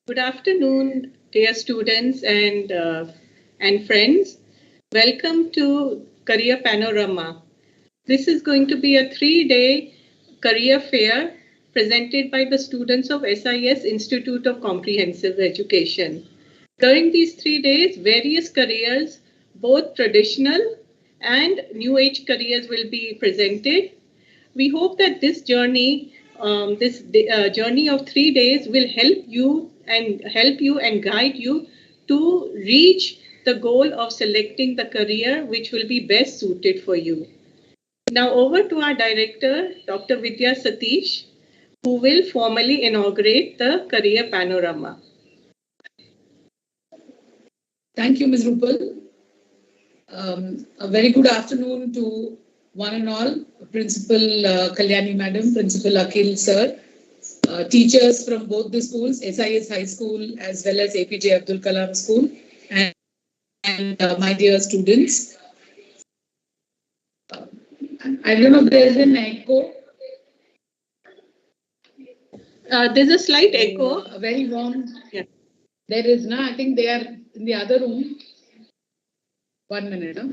Good afternoon, dear students and friends. Welcome to Career Panorama. This is going to be a 3-day career fair presented by the students of SIS Institute of Comprehensive Education. During these 3 days, various careers, both traditional and new age careers, will be presented. We hope that this journey, journey of 3 days, will help you and guide you to reach the goal of selecting the career which will be best suited for you. Now over to our director, Dr. Vidya Satish, who will formally inaugurate the career panorama. Thank you, Ms. Rupal. A very good afternoon to one and all, Principal Kalyani Madam, Principal Akhil Sir, teachers from both the schools, SIS High School as well as APJ Abdul Kalam School, and my dear students. I don't know if there is an echo. There's a slight echo. A very warm. Yeah. There is no. I think they are in the other room. 1 minute. Huh?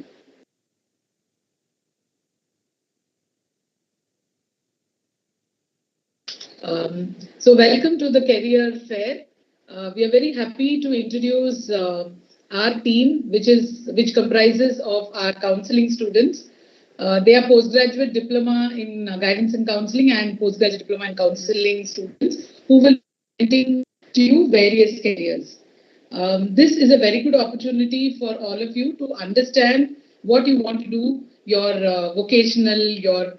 So welcome to the Career Fair. We are very happy to introduce our team, which comprises of our counseling students. They are postgraduate diploma in guidance and counseling and postgraduate diploma in counseling students who will be presenting to you various careers. This is a very good opportunity for all of you to understand what you want to do, your vocational, your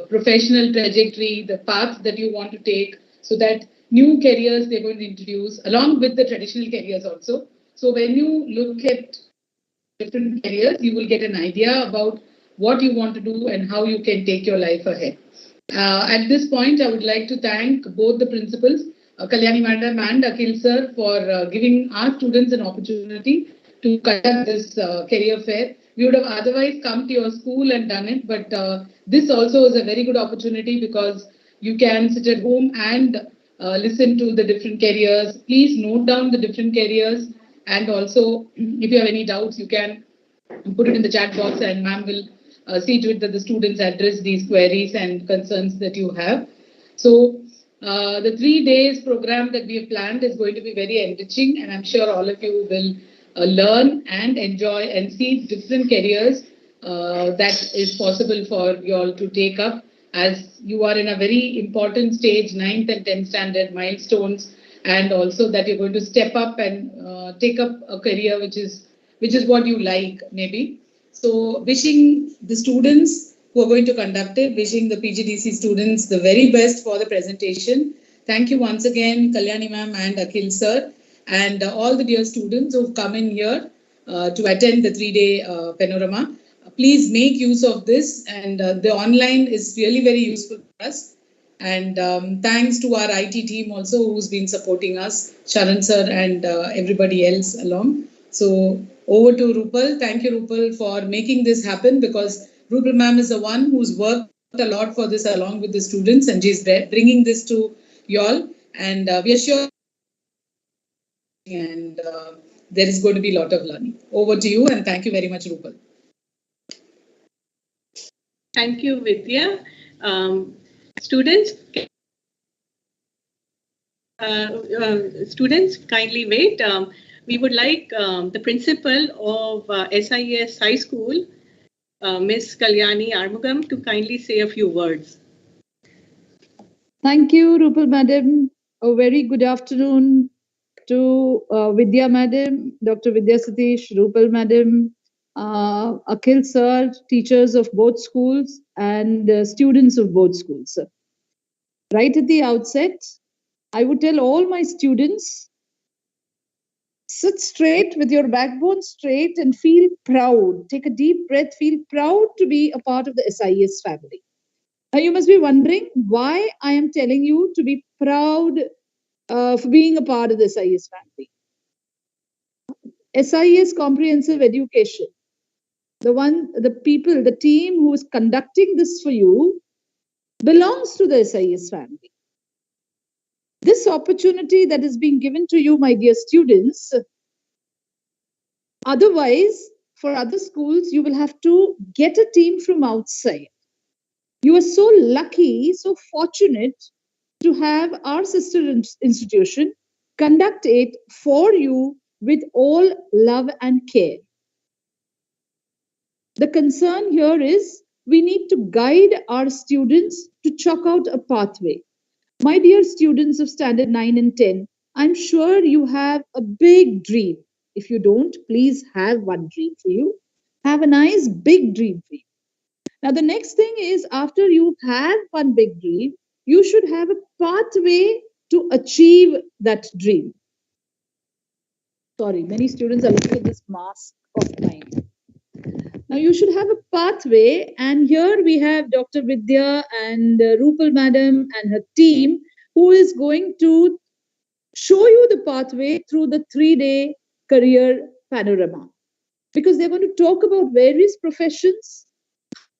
professional trajectory, the path that you want to take, so that new careers they're going to introduce along with the traditional careers also. So when you look at different careers, you will get an idea about what you want to do and how you can take your life ahead. At this point, I would like to thank both the principals, Kalyani Madam and Akhil Sir, for giving our students an opportunity to conduct this career fair. We would have otherwise come to your school and done it, but this also is a very good opportunity because you can sit at home and listen to the different careers. Please note down the different careers, and also if you have any doubts, you can put it in the chat box and ma'am will see to it that the students address these queries and concerns that you have. So the 3 days program that we have planned is going to be very enriching, and I'm sure all of you will learn and enjoy and see different careers that is possible for you all to take up, as you are in a very important stage, 9th and 10th standard milestones, and also that you're going to step up and take up a career which is what you like, maybe. So wishing the students who are going to conduct it, wishing the PGDC students the very best for the presentation. Thank you once again, Kalyani ma'am and Akhil sir, and all the dear students who've come in here to attend the 3-day panorama. Please make use of this, and the online is really very useful for us. And thanks to our IT team also who's been supporting us, Sharan sir and everybody else along. So over to Rupal. Thank you, Rupal, for making this happen, because Rupal ma'am is the one who's worked a lot for this along with the students, and she's bringing this to you all. And we are sure and there is going to be a lot of learning. Over to you, and thank you very much, Rupal. Thank you, Vidya. Students, kindly wait. We would like the principal of SIS High School, Ms. Kalyani Armugam, to kindly say a few words. Thank you, Rupal Madam. A very good afternoon to Vidya Madam, Dr. Vidya Satish, Rupal Madam, Akhil Sir, teachers of both schools, and students of both schools. Right at the outset, I would tell all my students, sit straight with your backbone straight and feel proud. Take a deep breath, feel proud to be a part of the SIS family. Now you must be wondering why I am telling you to be proud for being a part of the SIS family. SIS Comprehensive Education the team who is conducting this for you belongs to the SIS family. This opportunity that is being given to you, my dear students, otherwise, for other schools, you will have to get a team from outside. You are so lucky, so fortunate to have our sister institution conduct it for you with all love and care. The concern here is we need to guide our students to chalk out a pathway. My dear students of standard 9 and 10, I'm sure you have a big dream. If you don't, please have one dream for you. Have a nice big dream for you. Now, the next thing is after you have one big dream, you should have a pathway to achieve that dream. Sorry, many students are looking at this mask of mine. Now, you should have a pathway, and here we have Dr. Vidya and Rupal Madam and her team who is going to show you the pathway through the 3-day career panorama. Because they're going to talk about various professions,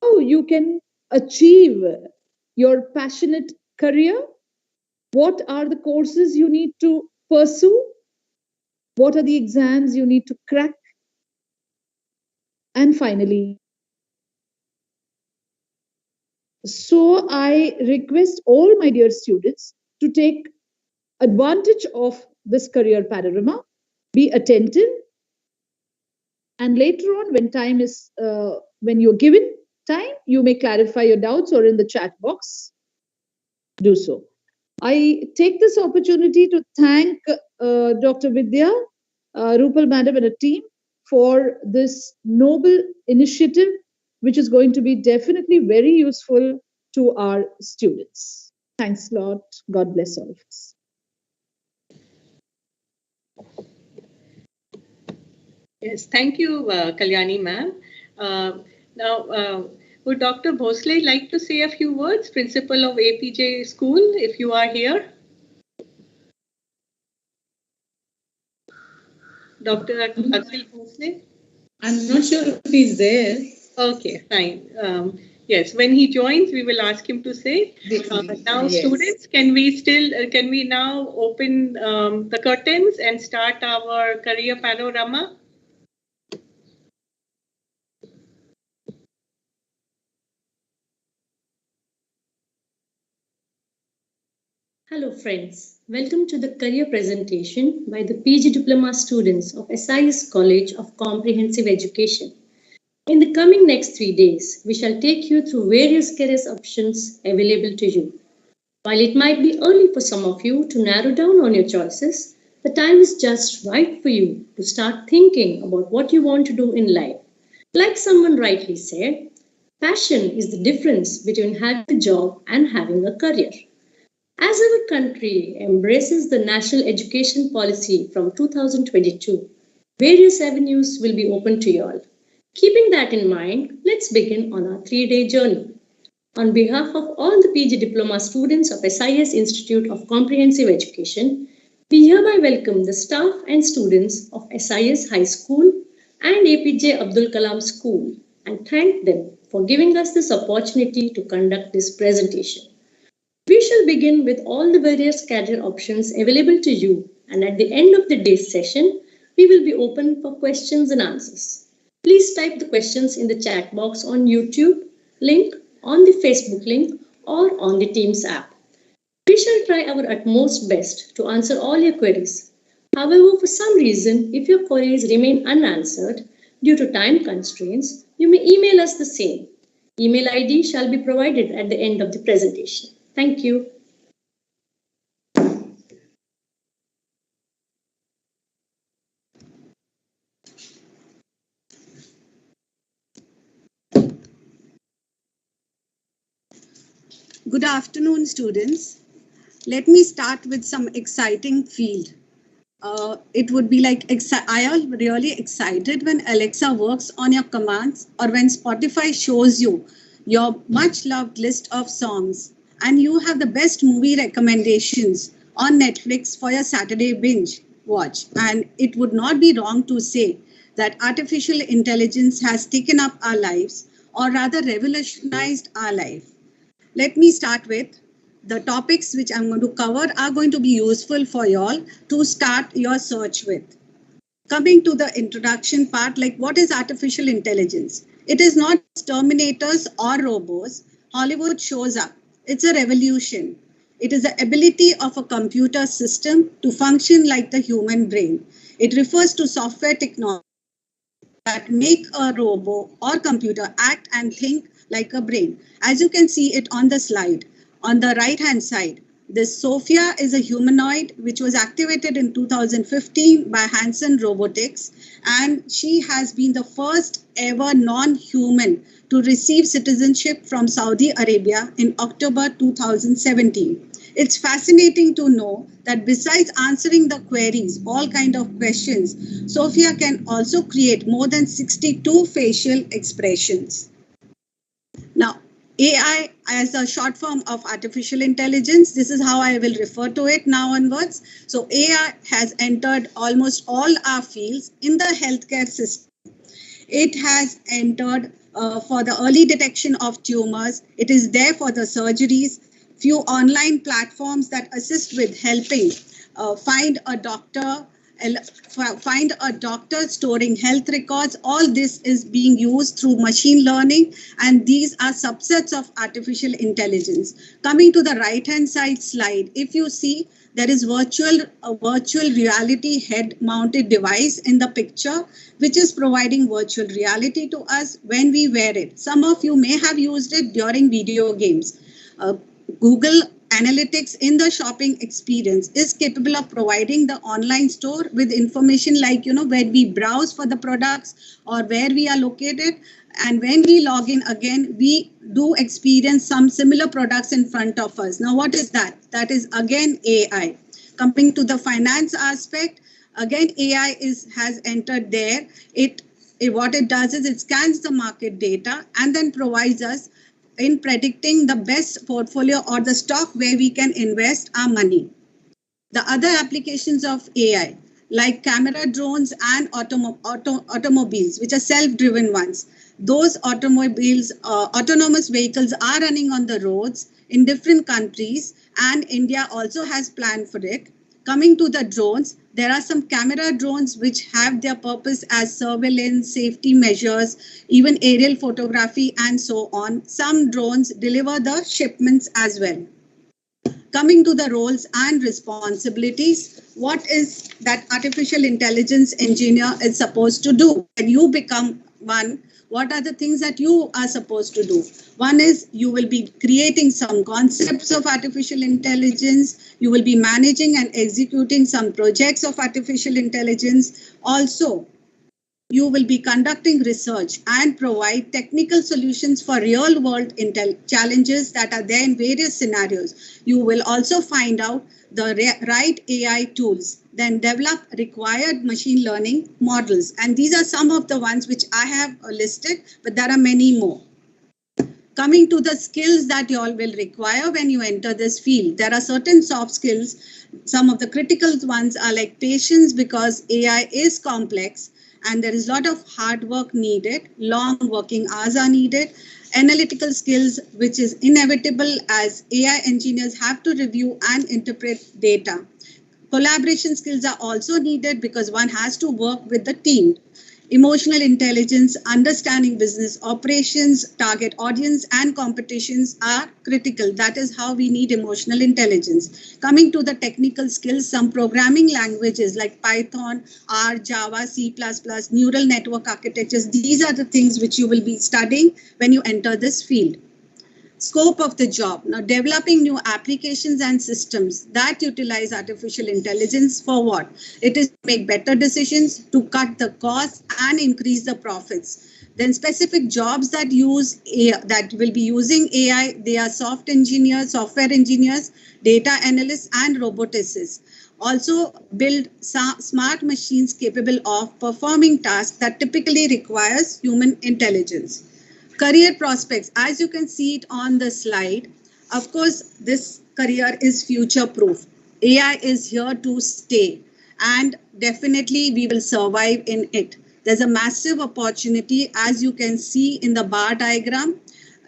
how you can achieve your passionate career, what are the courses you need to pursue, what are the exams you need to crack, and finally, so I request all my dear students to take advantage of this career panorama, be attentive, and later on when you're given time, you may clarify your doubts or in the chat box, do so. I take this opportunity to thank Dr. Vidya, Rupal Madam and a team for this noble initiative, which is going to be definitely very useful to our students. Thanks a lot. God bless all of us. Yes, thank you, Kalyani ma'am. Now, would Dr. Bhosle like to say a few words, principal of APJ School, if you are here? Dr. Akhil Bhosle? I'm not sure if he's there. Okay, fine. Yes, when he joins, we will ask him to say. Now, yes. Students, can we now open the curtains and start our career panorama? Hello friends, welcome to the career presentation by the PG Diploma students of SIS College of Comprehensive Education. In the coming next 3 days, we shall take you through various career options available to you. While it might be early for some of you to narrow down on your choices, the time is just right for you to start thinking about what you want to do in life. Like someone rightly said, passion is the difference between having a job and having a career. As our country embraces the National Education Policy from 2022, various avenues will be open to you all. Keeping that in mind, let's begin on our 3-day journey. On behalf of all the PG Diploma students of SIS Institute of Comprehensive Education, we hereby welcome the staff and students of SIS High School and APJ Abdul Kalam School and thank them for giving us this opportunity to conduct this presentation. We shall begin with all the various career options available to you, and at the end of the day's session, we will be open for questions and answers. Please type the questions in the chat box on YouTube link, on the Facebook link, or on the Teams app. We shall try our utmost best to answer all your queries. However, for some reason, if your queries remain unanswered due to time constraints, you may email us the same. Email ID shall be provided at the end of the presentation. Thank you. Good afternoon, students. Let me start with some exciting field. It would be like, I am really excited when Alexa works on your commands or when Spotify shows you your much loved list of songs and you have the best movie recommendations on Netflix for your Saturday binge watch. And it would not be wrong to say that artificial intelligence has taken up our lives, or rather revolutionized our life. Let me start with the topics which I'm going to cover are going to be useful for you all to start your search with. Coming to the introduction part, like what is artificial intelligence? It is not Terminators or robots. Hollywood shows up. It's a revolution. It is the ability of a computer system to function like the human brain. It refers to software technology that make a robot or computer act and think like a brain. As you can see it on the slide, on the right hand side, this Sophia is a humanoid which was activated in 2015 by Hanson Robotics, and she has been the first ever non-human to receive citizenship from Saudi Arabia in October 2017. It's fascinating to know that besides answering the queries, all kind of questions, Sophia can also create more than 62 facial expressions. Now, AI as a short form of artificial intelligence, this is how I will refer to it now onwards. So AI has entered almost all our fields in the healthcare system. It has entered for the early detection of tumors. It is there for the surgeries. Few online platforms that assist with helping find a doctor storing health records. All this is being used through machine learning, and these are subsets of artificial intelligence. Coming to the right hand side slide, if you see, there is a virtual reality head mounted device in the picture, which is providing virtual reality to us when we wear it. Some of you may have used it during video games. Google Analytics in the shopping experience is capable of providing the online store with information like, where we browse for the products or where we are located. And when we log in again, we do experience some similar products in front of us. Now, what is that? That is again AI. Coming to the finance aspect, again, AI has entered there. What it does is it scans the market data and then provides us in predicting the best portfolio or the stock where we can invest our money. The other applications of AI, like camera drones and automobiles, which are self-driven ones, those autonomous vehicles are running on the roads in different countries, and India also has planned for it. Coming to the drones, there are some camera drones which have their purpose as surveillance, safety measures, even aerial photography, and so on. Some drones deliver the shipments as well. Coming to the roles and responsibilities, what is that artificial intelligence engineer is supposed to do? When you become one, what are the things that you are supposed to do? One is you will be creating some concepts of artificial intelligence. You will be managing and executing some projects of artificial intelligence. Also, you will be conducting research and provide technical solutions for real world challenges that are there in various scenarios. You will also find out the right AI tools, then develop required machine learning models. And these are some of the ones which I have listed, but there are many more. Coming to the skills that you all will require when you enter this field, there are certain soft skills. Some of the critical ones are like patience, because AI is complex and there is a lot of hard work needed. Long working hours are needed. Analytical skills, which is inevitable as AI engineers have to review and interpret data. Collaboration skills are also needed because one has to work with the team. Emotional intelligence, understanding business operations, target audience, and competitions are critical. That is how we need emotional intelligence. Coming to the technical skills, some programming languages like Python, R, Java, C++, neural network architectures, these are the things which you will be studying when you enter this field. Scope of the job. Now, developing new applications and systems that utilize artificial intelligence for what? It is to make better decisions, to cut the costs and increase the profits. Then specific jobs that will be using AI, they are software engineers, data analysts, and roboticists. Also build smart machines capable of performing tasks that typically requires human intelligence. Career prospects, as you can see it on the slide, of course, this career is future proof. AI is here to stay and definitely we will survive in it. There's a massive opportunity, as you can see in the bar diagram.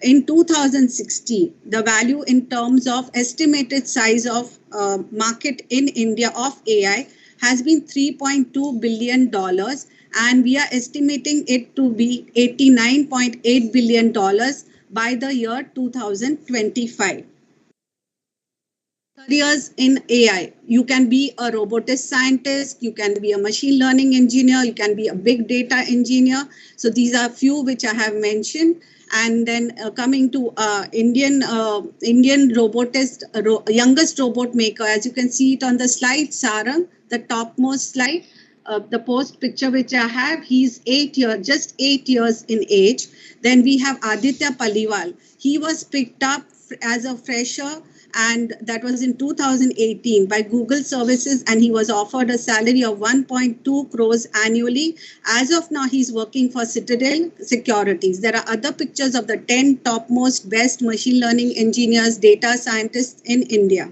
In 2016, the value in terms of estimated size of market in India of AI has been $3.2 billion, and we are estimating it to be $89.8 billion by the year 2025. Careers in AI. You can be a robotist scientist, you can be a machine learning engineer, you can be a big data engineer. So these are few which I have mentioned. And then coming to Indian robotist, youngest robot maker, as you can see it on the slide, Sarang, the topmost slide. The post picture which I have, he's 8 years, just 8 years in age. Then we have Aditya Paliwal. He was picked up as a fresher, and that was in 2018 by Google Services, and he was offered a salary of 1.2 crores annually. As of now, he's working for Citadel Securities. There are other pictures of the 10 topmost best machine learning engineers, data scientists in India.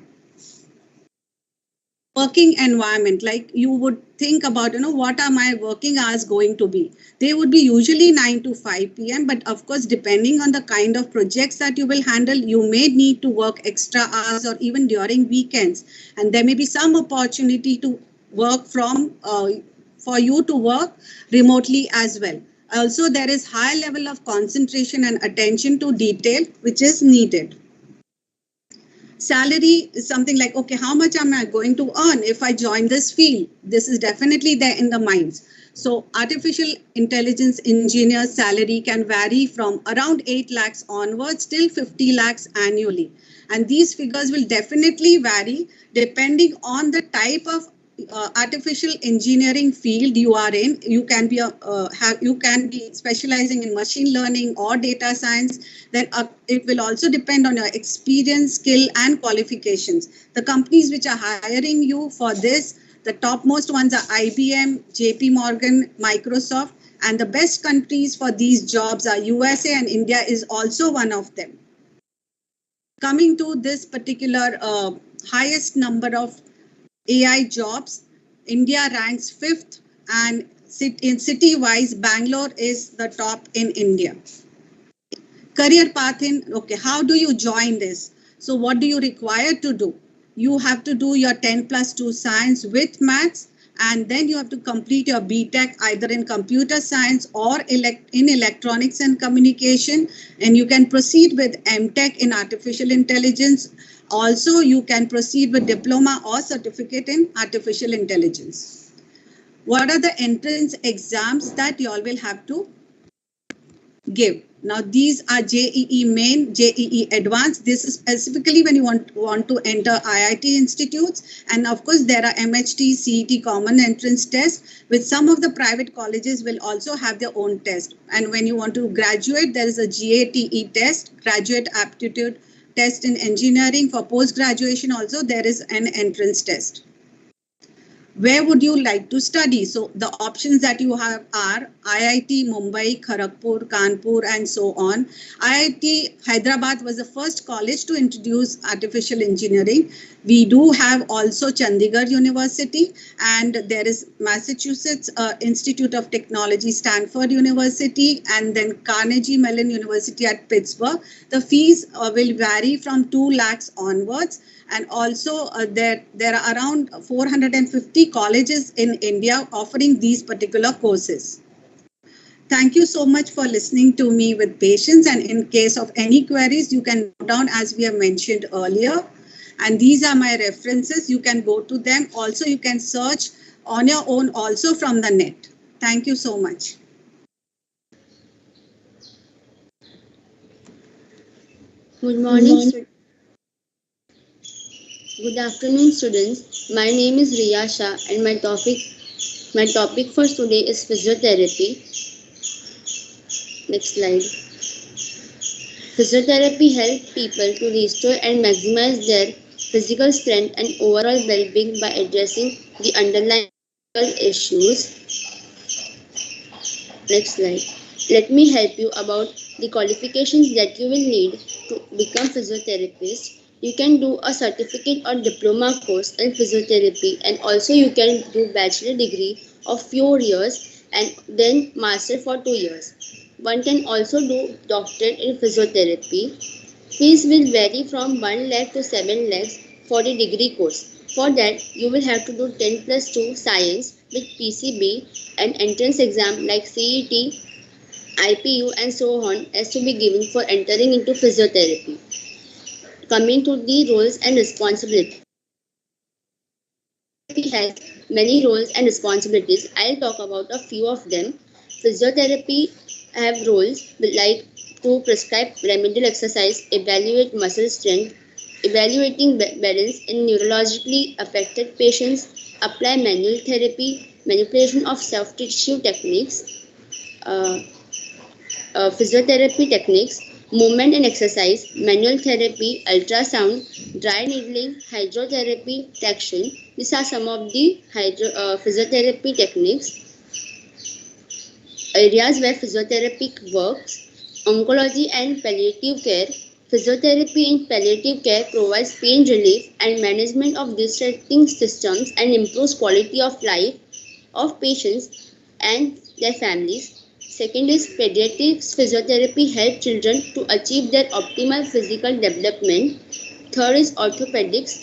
Working environment, like you would think about, what are my working hours going to be? They would be usually 9 to 5 p.m. But of course, depending on the kind of projects that you will handle, you may need to work extra hours or even during weekends. And there may be some opportunity to work for you to work remotely as well. Also, there is high level of concentration and attention to detail, which is needed. Salary is something like, okay, how much am I going to earn if I join this field? This is definitely there in the minds. So artificial intelligence engineer salary can vary from around 8 lakhs onwards till 50 lakhs annually. And these figures will definitely vary depending on the type of artificial engineering field you are in. You can be specializing in machine learning or data science. Then it will also depend on your experience, skill, and qualifications. The companies which are hiring you for this, the topmost ones are IBM, JP Morgan, Microsoft, and the best countries for these jobs are USA, and India is also one of them. Coming to this particular highest number of AI jobs, India ranks 5th, and in city-wise, Bangalore is the top in India. Career path okay, how do you join this? So what do you require to do? You have to do your 10+2 science with maths, and then you have to complete your BTech either in computer science or in electronics and communication, and you can proceed with MTech in artificial intelligence. Also, you can proceed with diploma or certificate in artificial intelligence. What are the entrance exams that you all will have to give? Now, these are JEE Main, JEE Advanced. This is specifically when you want to enter IIT institutes. And of course, there are MHT, CET Common Entrance Test, which some of the private colleges will also have their own test. And when you want to graduate, there is a GATE test, Graduate Aptitude Test in Engineering. For post-graduation also, there is an entrance test. Where would you like to study? So the options that you have are IIT Mumbai, Kharagpur, Kanpur, and so on. IIT Hyderabad was the first college to introduce artificial engineering. We do have also Chandigarh University, and there is Massachusetts Institute of Technology, Stanford University, and then Carnegie Mellon University at Pittsburgh. The fees will vary from 2 lakhs onwards. And also there are around 450 colleges in India offering these particular courses. Thank you so much for listening to me with patience. And in case of any queries, you can note down as we have mentioned earlier. And these are my references. You can go to them. Also, you can search on your own also from the net. Thank you so much. Good morning. Good afternoon, students. My name is Riya Shah, and my topic for today is physiotherapy. Next slide. Physiotherapy helps people to restore and maximize their physical strength and overall well-being by addressing the underlying issues. Next slide. Let me help you about the qualifications that you will need to become physiotherapist. You can do a certificate or diploma course in physiotherapy, and also you can do bachelor degree of 4 years and then master for 2 years. One can also do doctorate in physiotherapy. Fees will vary from 1 lakh to 7 lakhs for the degree course. For that, you will have to do 10 plus 2 science with PCB and entrance exam like CET, IPU and so on as to be given for entering into physiotherapy. Coming to the roles and responsibilities. Physiotherapy has many roles and responsibilities. I'll talk about a few of them. Physiotherapy have roles like to prescribe remedial exercise, evaluate muscle strength, evaluating balance in neurologically affected patients, apply manual therapy, manipulation of soft tissue techniques, uh, physiotherapy techniques, movement and exercise, manual therapy, ultrasound, dry needling, hydrotherapy, traction. These are some of the physiotherapy techniques. Areas where physiotherapy works: oncology and palliative care. Physiotherapy in palliative care provides pain relief and management of distressing systems and improves quality of life of patients and their families. Second is pediatrics physiotherapy helps children to achieve their optimal physical development. Third is orthopedics.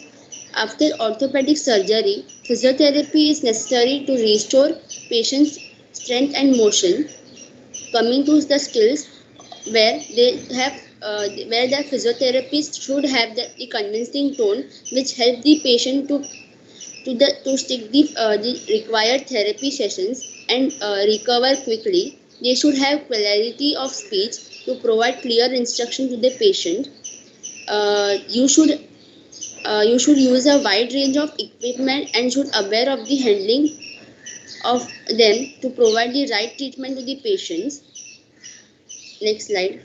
After orthopedic surgery, physiotherapy is necessary to restore patients' strength and motion. Coming to the skills where they have where the physiotherapist should have the convincing tone which help the patient to stick the required therapy sessions and recover quickly. They should have clarity of speech to provide clear instruction to the patient. You should use a wide range of equipment and should aware of the handling of them to provide the right treatment to the patients. Next slide.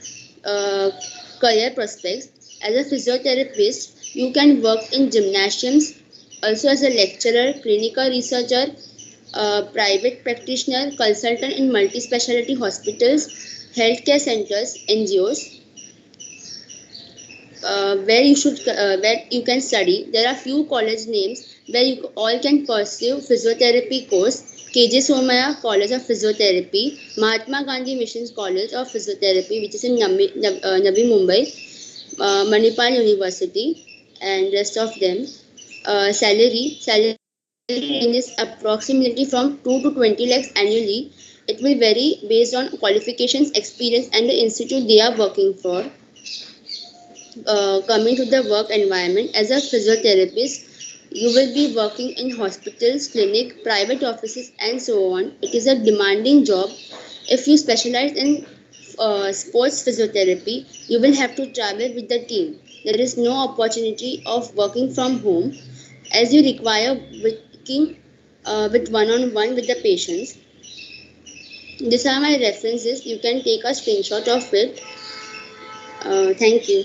Career prospects. As a physiotherapist, you can work in gymnasiums, also as a lecturer, clinical researcher, private practitioner, consultant in multi-specialty hospitals, healthcare centers, NGOs. Where you can study. There are few college names where you all can pursue physiotherapy course. KJ Somaya College of Physiotherapy, Mahatma Gandhi Missions College of Physiotherapy, which is in Navi Mumbai, Manipal University, and rest of them. Salary ranges approximately from 2 to 20 lakhs annually. It will vary based on qualifications, experience, and the institute they are working for. Coming to the work environment, as a physiotherapist, you will be working in hospitals, clinic, private offices, and so on. It is a demanding job. If you specialize in sports physiotherapy, you will have to travel with the team. There is no opportunity of working from home as you require working with one-on-one with the patients. These are my references. You can take a screenshot of it. Thank you.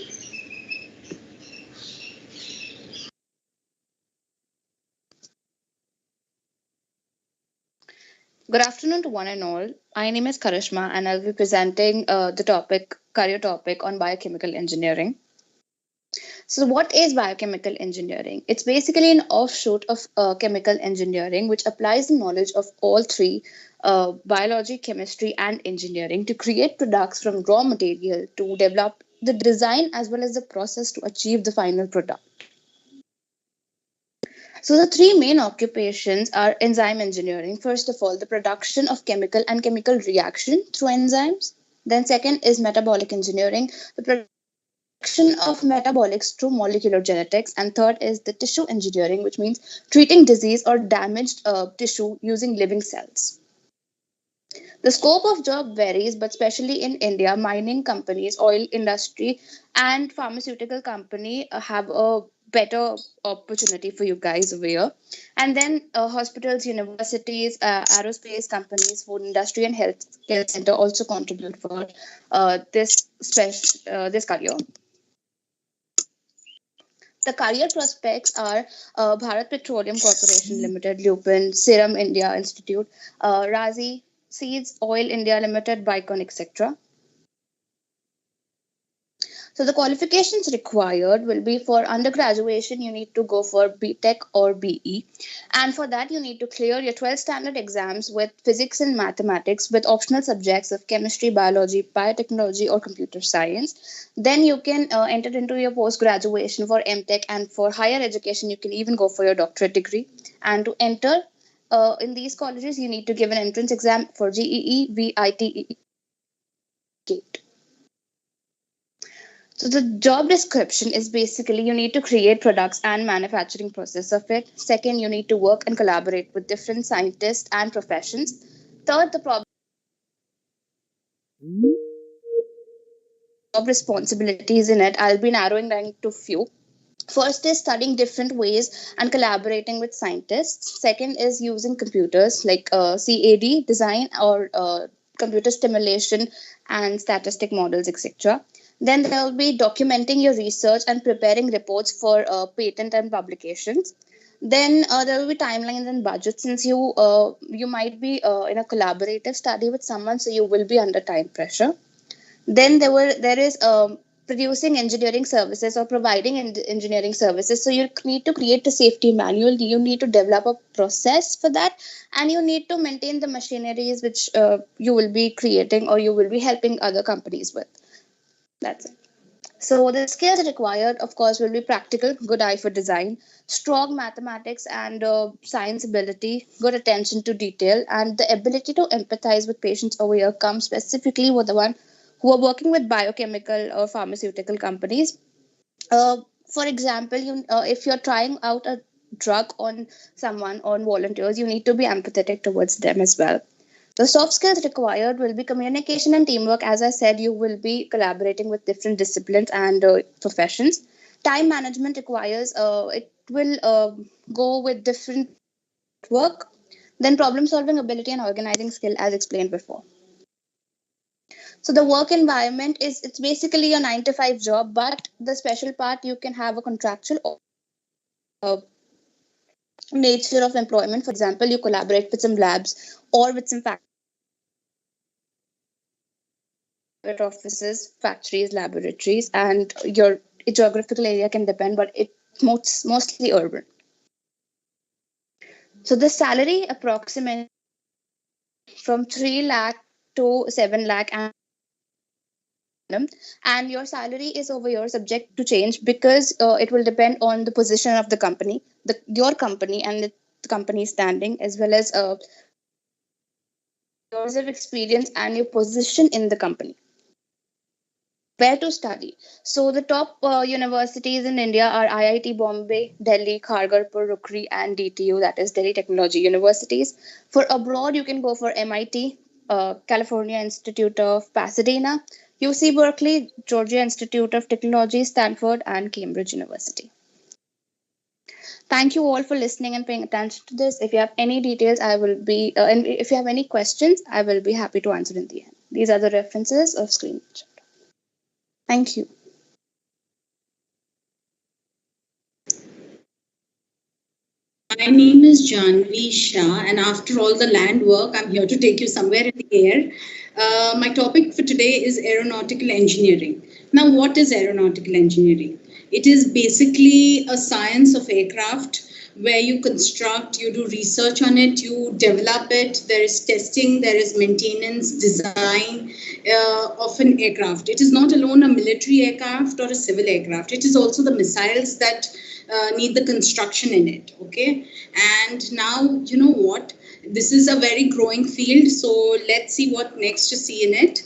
Good afternoon to one and all. My name is Karishma and I'll be presenting career topic on biochemical engineering. So what is biochemical engineering? It's basically an offshoot of chemical engineering, which applies the knowledge of all three, biology, chemistry, and engineering to create products from raw material to develop the design as well as the process to achieve the final product. So the three main occupations are enzyme engineering. First of all, the production of chemical and chemical reaction through enzymes. Then second is metabolic engineering, the production of metabolics through molecular genetics. And third is the tissue engineering, which means treating disease or damaged tissue using living cells. The scope of job varies, but especially in India, mining companies, oil industry, and pharmaceutical company have a better opportunity for you guys over here. And then hospitals, universities, aerospace companies, food industry, and healthcare center also contribute for this career. The career prospects are Bharat Petroleum Corporation Limited, Lupin, Serum India Institute, Razi, Seeds, Oil India Limited, Bicon, etc. So the qualifications required will be for undergraduation, you need to go for BTech or BE. And for that, you need to clear your 12th standard exams with physics and mathematics with optional subjects of chemistry, biology, biotechnology, or computer science. Then you can enter into your post-graduation for MTech, and for higher education, you can even go for your doctorate degree. And to enter in these colleges, you need to give an entrance exam for GEE, VITE, GATE. So the job description is basically you need to create products and manufacturing process of it. Second, you need to work and collaborate with different scientists and professions. Third, the job responsibilities in it, I'll be narrowing down to few. First is studying different ways and collaborating with scientists. Second is using computers like CAD design or computer stimulation and statistic models, etc. Then there will be documenting your research and preparing reports for patent and publications. Then there will be timelines and budgets, since you might be in a collaborative study with someone, so you will be under time pressure. Then there is producing engineering services or providing engineering services. So you need to create a safety manual. You need to develop a process for that, and you need to maintain the machineries which you will be creating or you will be helping other companies with. That's it. So the skills required, of course, will be practical, good eye for design, strong mathematics and science ability, good attention to detail, and the ability to empathize with patients over here comes specifically with the one who are working with biochemical or pharmaceutical companies. For example, if you're trying out a drug on someone, on volunteers, you need to be empathetic towards them as well. The soft skills required will be communication and teamwork. As I said, you will be collaborating with different disciplines and professions. Time management requires, it will go with different work. Then problem solving ability and organizing skill, as explained before. So the work environment it's basically a 9 to 5 job, but the special part, you can have a contractual nature of employment. For example, you collaborate with some labs or with some offices, factories, laboratories, and your geographical area can depend, but it's mostly urban. So the salary approximately from 3 lakh to 7 lakh, and your salary is over here subject to change because it will depend on the position of the company, your company, and the company standing, as well as years of experience and your position in the company. Where to study? So the top universities in India are IIT Bombay, Delhi, Kharagpur, Rukri, and DTU, that is Delhi Technology Universities. For abroad, you can go for MIT, California Institute of Pasadena, UC Berkeley, Georgia Institute of Technology, Stanford, and Cambridge University. Thank you all for listening and paying attention to this. If you have any details, I will be, and if you have any questions, I will be happy to answer in the end. These are the references of screen. Thank you. My name is Janvi Shah, and after all the land work, I'm here to take you somewhere in the air. My topic for today is aeronautical engineering. Now, what is aeronautical engineering? It is basically a science of aircraft where you construct, you do research on it, you develop it, there is testing, there is maintenance, design of an aircraft. It is not alone a military aircraft or a civil aircraft. It is also the missiles that need the construction in it, okay? And now, you know what? This is a very growing field, so let's see what next to see in it.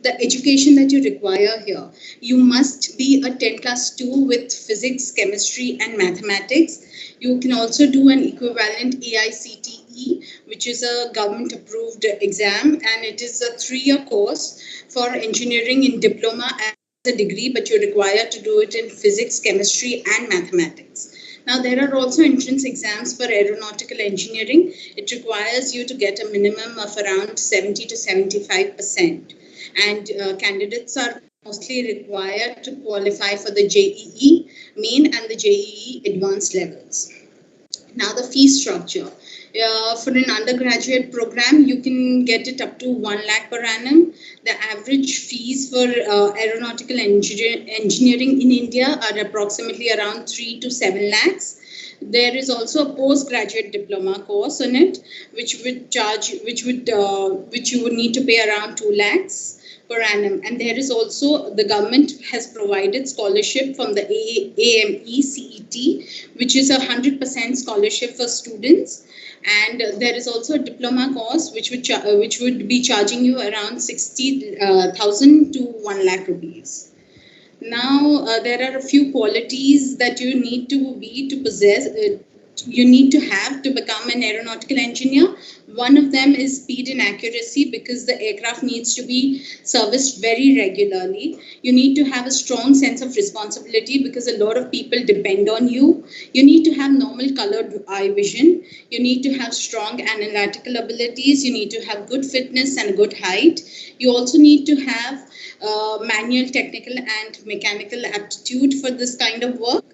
The education that you require here, you must be a 10 class 2 with physics, chemistry, and mathematics. You can also do an equivalent AICTE, which is a government approved exam, and it is a 3-year course for engineering in diploma as a degree, but you're required to do it in physics, chemistry, and mathematics. Now, there are also entrance exams for aeronautical engineering. It requires you to get a minimum of around 70 to 75%. And candidates are mostly required to qualify for the JEE main and the JEE advanced levels. Now the fee structure. For an undergraduate program, you can get it up to 1 lakh per annum. The average fees for aeronautical engineering in India are approximately around 3 to 7 lakhs. There is also a postgraduate diploma course on it, which you would need to pay around 2 lakhs per annum. And there is also, the government has provided scholarship from the AMECET, which is 100% scholarship for students. And there is also a diploma course which would be charging you around 60,000 to 1 lakh rupees. Now, there are a few qualities that you need to possess. You need to have to become an aeronautical engineer. One of them is speed and accuracy, because the aircraft needs to be serviced very regularly. You need to have a strong sense of responsibility, because a lot of people depend on you. You need to have normal colored eye vision. You need to have strong analytical abilities. You need to have good fitness and good height. You also need to have manual, technical and mechanical aptitude for this kind of work.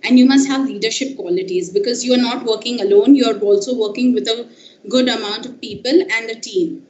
And you must have leadership qualities, because you are not working alone. You are also working with a good amount of people and a team.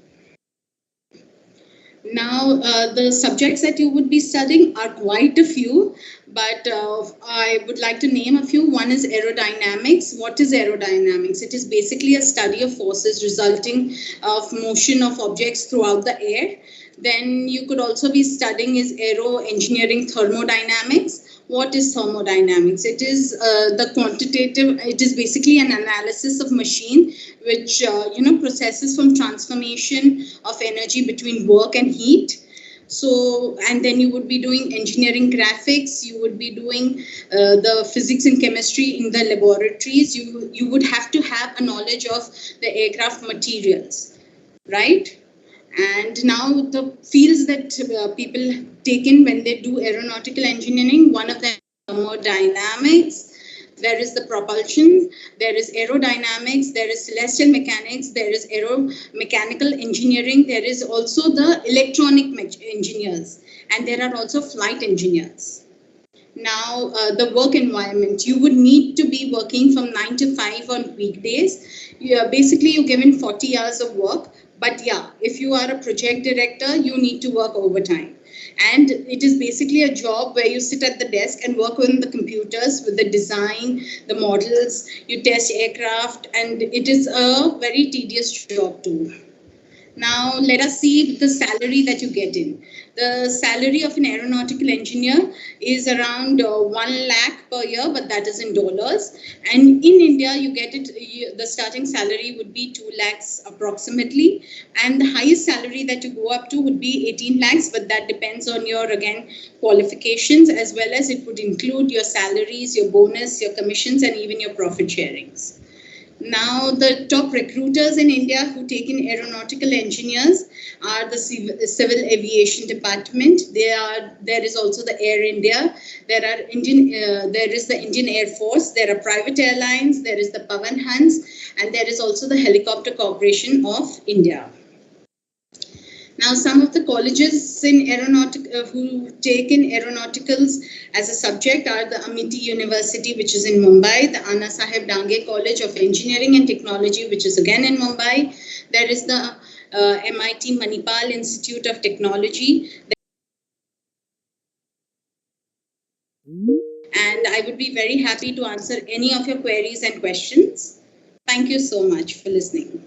Now, the subjects that you would be studying are quite a few, but I would like to name a few. One is aerodynamics. What is aerodynamics? It is basically a study of forces resulting of motion of objects throughout the air. Then you could also be studying is aero engineering thermodynamics. What is thermodynamics? It is the quantitative, it is basically an analysis of machine which processes from transformation of energy between work and heat. So, and then you would be doing engineering graphics, you would be doing the physics and chemistry in the laboratories. You would have to have a knowledge of the aircraft materials, right? And now the fields that people take in when they do aeronautical engineering, one of them is thermodynamics, there is the propulsion, there is aerodynamics, there is celestial mechanics, there is aeromechanical engineering, there is also the electronic engineers, and there are also flight engineers. Now, the work environment, you would need to be working from 9 to 5 on weekdays. Basically, you're given 40 hours of work. But yeah, if you are a project director, you need to work overtime. And it is basically a job where you sit at the desk and work on the computers with the design, the models, you test aircraft, and it is a very tedious job too. Now, let us see the salary that you get in. The salary of an aeronautical engineer is around 1 lakh per year, but that is in dollars. And in India, you get it, the starting salary would be 2 lakhs approximately. And the highest salary that you go up to would be 18 lakhs, but that depends on your, again, qualifications, as well as it would include your salaries, your bonus, your commissions, and even your profit sharings. Now, the top recruiters in India who take in aeronautical engineers are the Civil Aviation Department. There is also the Air India. There is the Indian Air Force. There are private airlines. There is the Pavan Hans, and there is also the Helicopter Corporation of India. Now, some of the colleges in who take in aeronauticals as a subject are the Amity University, which is in Mumbai, the Anna Saheb Dange College of Engineering and Technology, which is again in Mumbai. There is the MIT Manipal Institute of Technology. And I would be very happy to answer any of your queries and questions. Thank you so much for listening.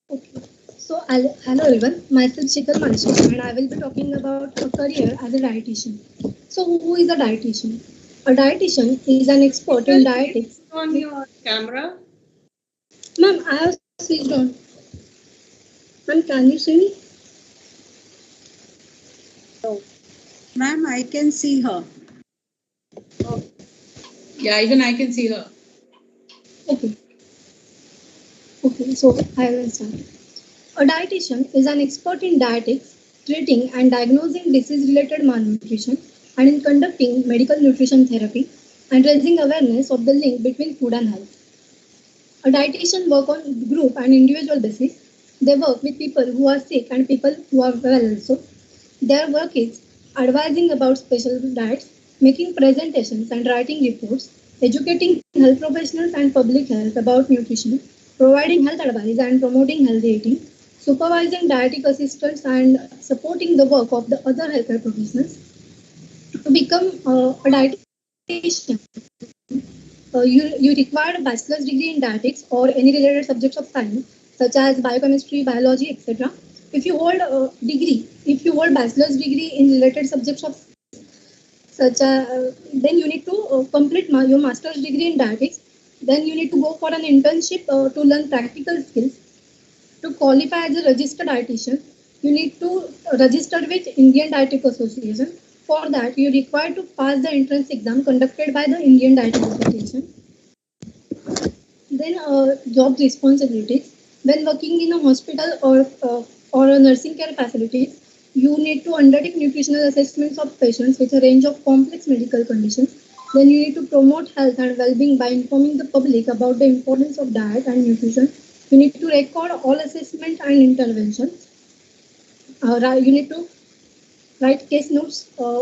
Okay. So, hello everyone, myself Shikal Manshi, and I will be talking about a career as a dietitian. So, who is a dietitian? A dietitian is an expert in dietetics. On your camera? Ma'am, I have switched on. Ma'am, can you see me? No. Ma'am, I can see her. Oh. Yeah, even I can see her. Okay. Okay, so I will start. A dietitian is an expert in dietetics, treating and diagnosing disease-related malnutrition, and in conducting medical nutrition therapy and raising awareness of the link between food and health. A dietitian works on group and individual basis. They work with people who are sick and people who are well also. Their work is advising about special diets, making presentations and writing reports, educating health professionals and public health about nutrition, providing health advice and promoting healthy eating, supervising dietetic assistants and supporting the work of the other healthcare professionals. To become a dietitian, you require a bachelor's degree in dietetics or any related subjects of science, such as biochemistry, biology, etc. If you hold bachelor's degree in related subjects of such as, then you need to complete your master's degree in dietetics. Then you need to go for an internship to learn practical skills. To qualify as a registered dietitian, you need to register with Indian Dietetic Association. For that, you require to pass the entrance exam conducted by the Indian Dietetic Association. Then job responsibilities. When working in a hospital or a nursing care facilities, you need to undertake nutritional assessments of patients with a range of complex medical conditions. Then you need to promote health and well-being by informing the public about the importance of diet and nutrition. You need to record all assessment and interventions. You need to write case notes. With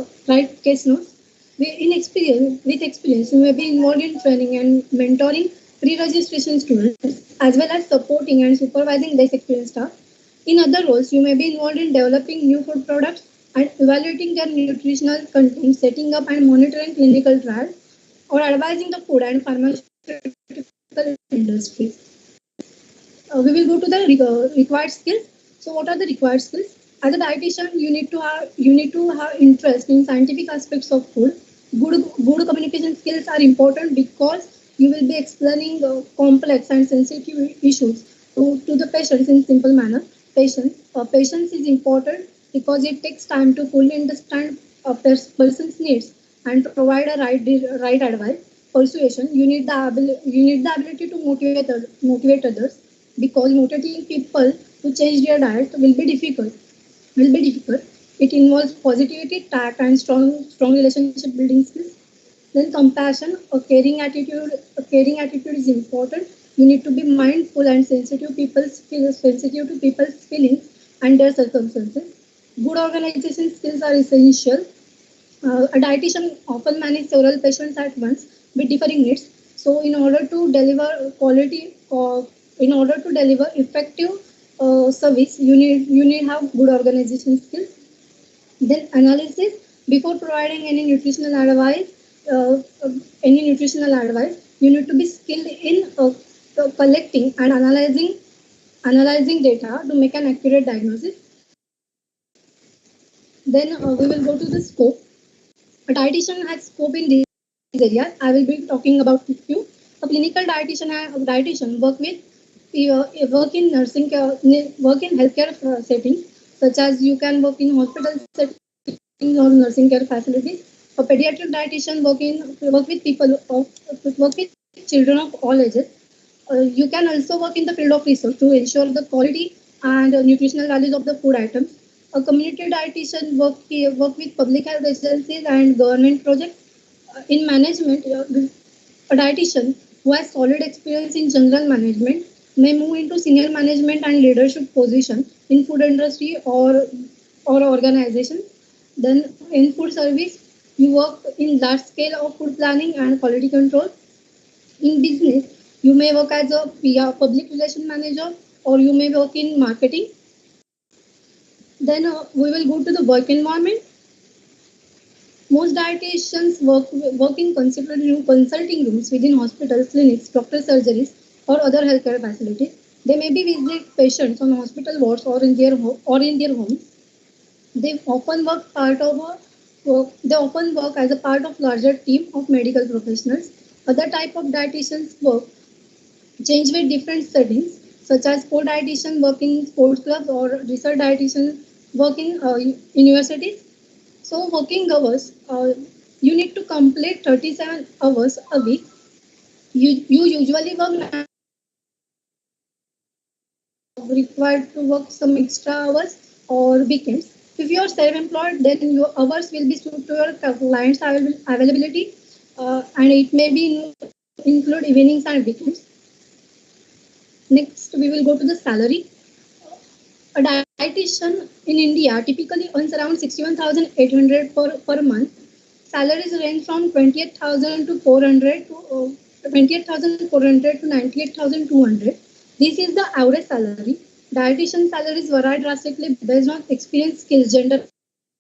experience, you may be involved in training and mentoring pre-registration students, as well as supporting and supervising less experienced staff. In other roles, you may be involved in developing new food products and evaluating their nutritional content, setting up and monitoring clinical trials, or advising the food and pharmaceutical industries. We will go to the required skills. So, what are the required skills? As a dietitian, you need to have interest in scientific aspects of food. Good communication skills are important because you will be explaining complex and sensitive issues to the patients in simple manner. Patience is important because it takes time to fully understand a person's needs and provide a right advice. Persuasion, you need the ability to motivate others, because motivating people to change their diet will be difficult. It involves positivity, tact, and strong relationship building skills. Then compassion, a caring attitude is important. You need to be mindful and sensitive to people's feelings and their circumstances. Good organization skills are essential. A dietitian often manages several patients at once with differing needs. So, in order to deliver effective service, you need have good organization skills. Then analysis, before providing uh, any nutritional advice, you need to be skilled in collecting and analyzing data to make an accurate diagnosis. Then we will go to the scope. A dietitian has scope in these areas. I will be talking about a few. A clinical dietitian work in nursing care, work in healthcare settings, such as you can work in hospital settings or nursing care facilities. A pediatric dietitian work with children of all ages. You can also work in the field of research to ensure the quality and nutritional values of the food items. A community dietitian work with public health agencies and government projects. In management, a dietitian who has solid experience in general management may move into senior management and leadership position in food industry or organization. Then in food service, you work in large scale of food planning and quality control. In business, you may work as a PR, public relation manager, or you may work in marketing. Then we will go to the work environment. Most dietitians work in consulting rooms within hospitals, clinics, doctor surgeries, or other healthcare facilities. They may be visit patients on hospital wards or in their homes. They often they often work as a part of larger team of medical professionals. Other type of dietitians work change with different settings, such as sport dietitian work in sports clubs or research dietitian work in universities. So working hours, you need to complete 37 hours a week. You usually work required to work some extra hours or weekends. If you are self-employed, then your hours will be suited to your client's availability, and it may be include evenings and weekends. Next, we will go to the salary. A dietitian in India typically earns around 61,800 per month. Salaries range from 28,000 to 400 to 28,400 to 98,200. This is the average salary. Dietitian salaries vary drastically based on experience, skills, gender,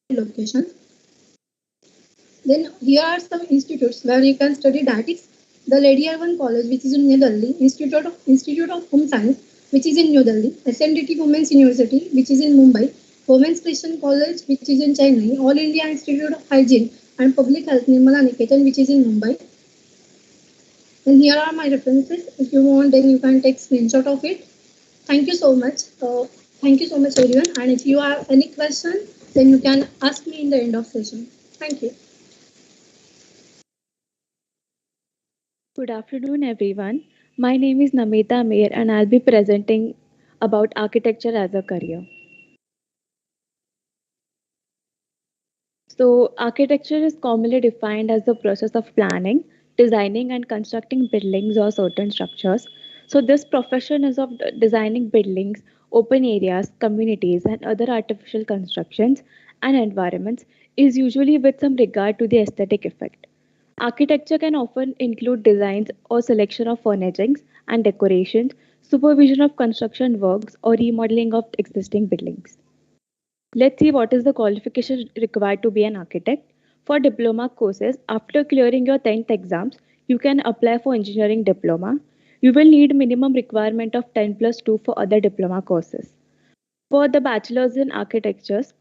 and location. Then here are some institutes where you can study dietetics. The Lady Irwin College, which is in New Delhi, Institute of Home Science, which is in New Delhi, SMDT Women's University, which is in Mumbai, Women's Christian College, which is in Chennai, All India Institute of Hygiene and Public Health, Nirmala Niketan, which is in Mumbai. And here are my references. If you want, then you can take screenshot of it. Thank you so much. Thank you so much, everyone. And if you have any questions, then you can ask me in the end of session. Thank you. Good afternoon, everyone. My name is Namita Mir, and I'll be presenting about architecture as a career. So, architecture is commonly defined as the process of planning, designing, and constructing buildings or certain structures. So, this profession is of designing buildings, open areas, communities, and other artificial constructions and environments, is usually with some regard to the aesthetic effect. Architecture can often include designs or selection of furnishings and decorations, supervision of construction works, or remodeling of existing buildings. Let's see what is the qualification required to be an architect. For diploma courses, after clearing your 10th exams, you can apply for engineering diploma. You will need minimum requirement of 10 plus 2 for other diploma courses. For the bachelor's in architectures,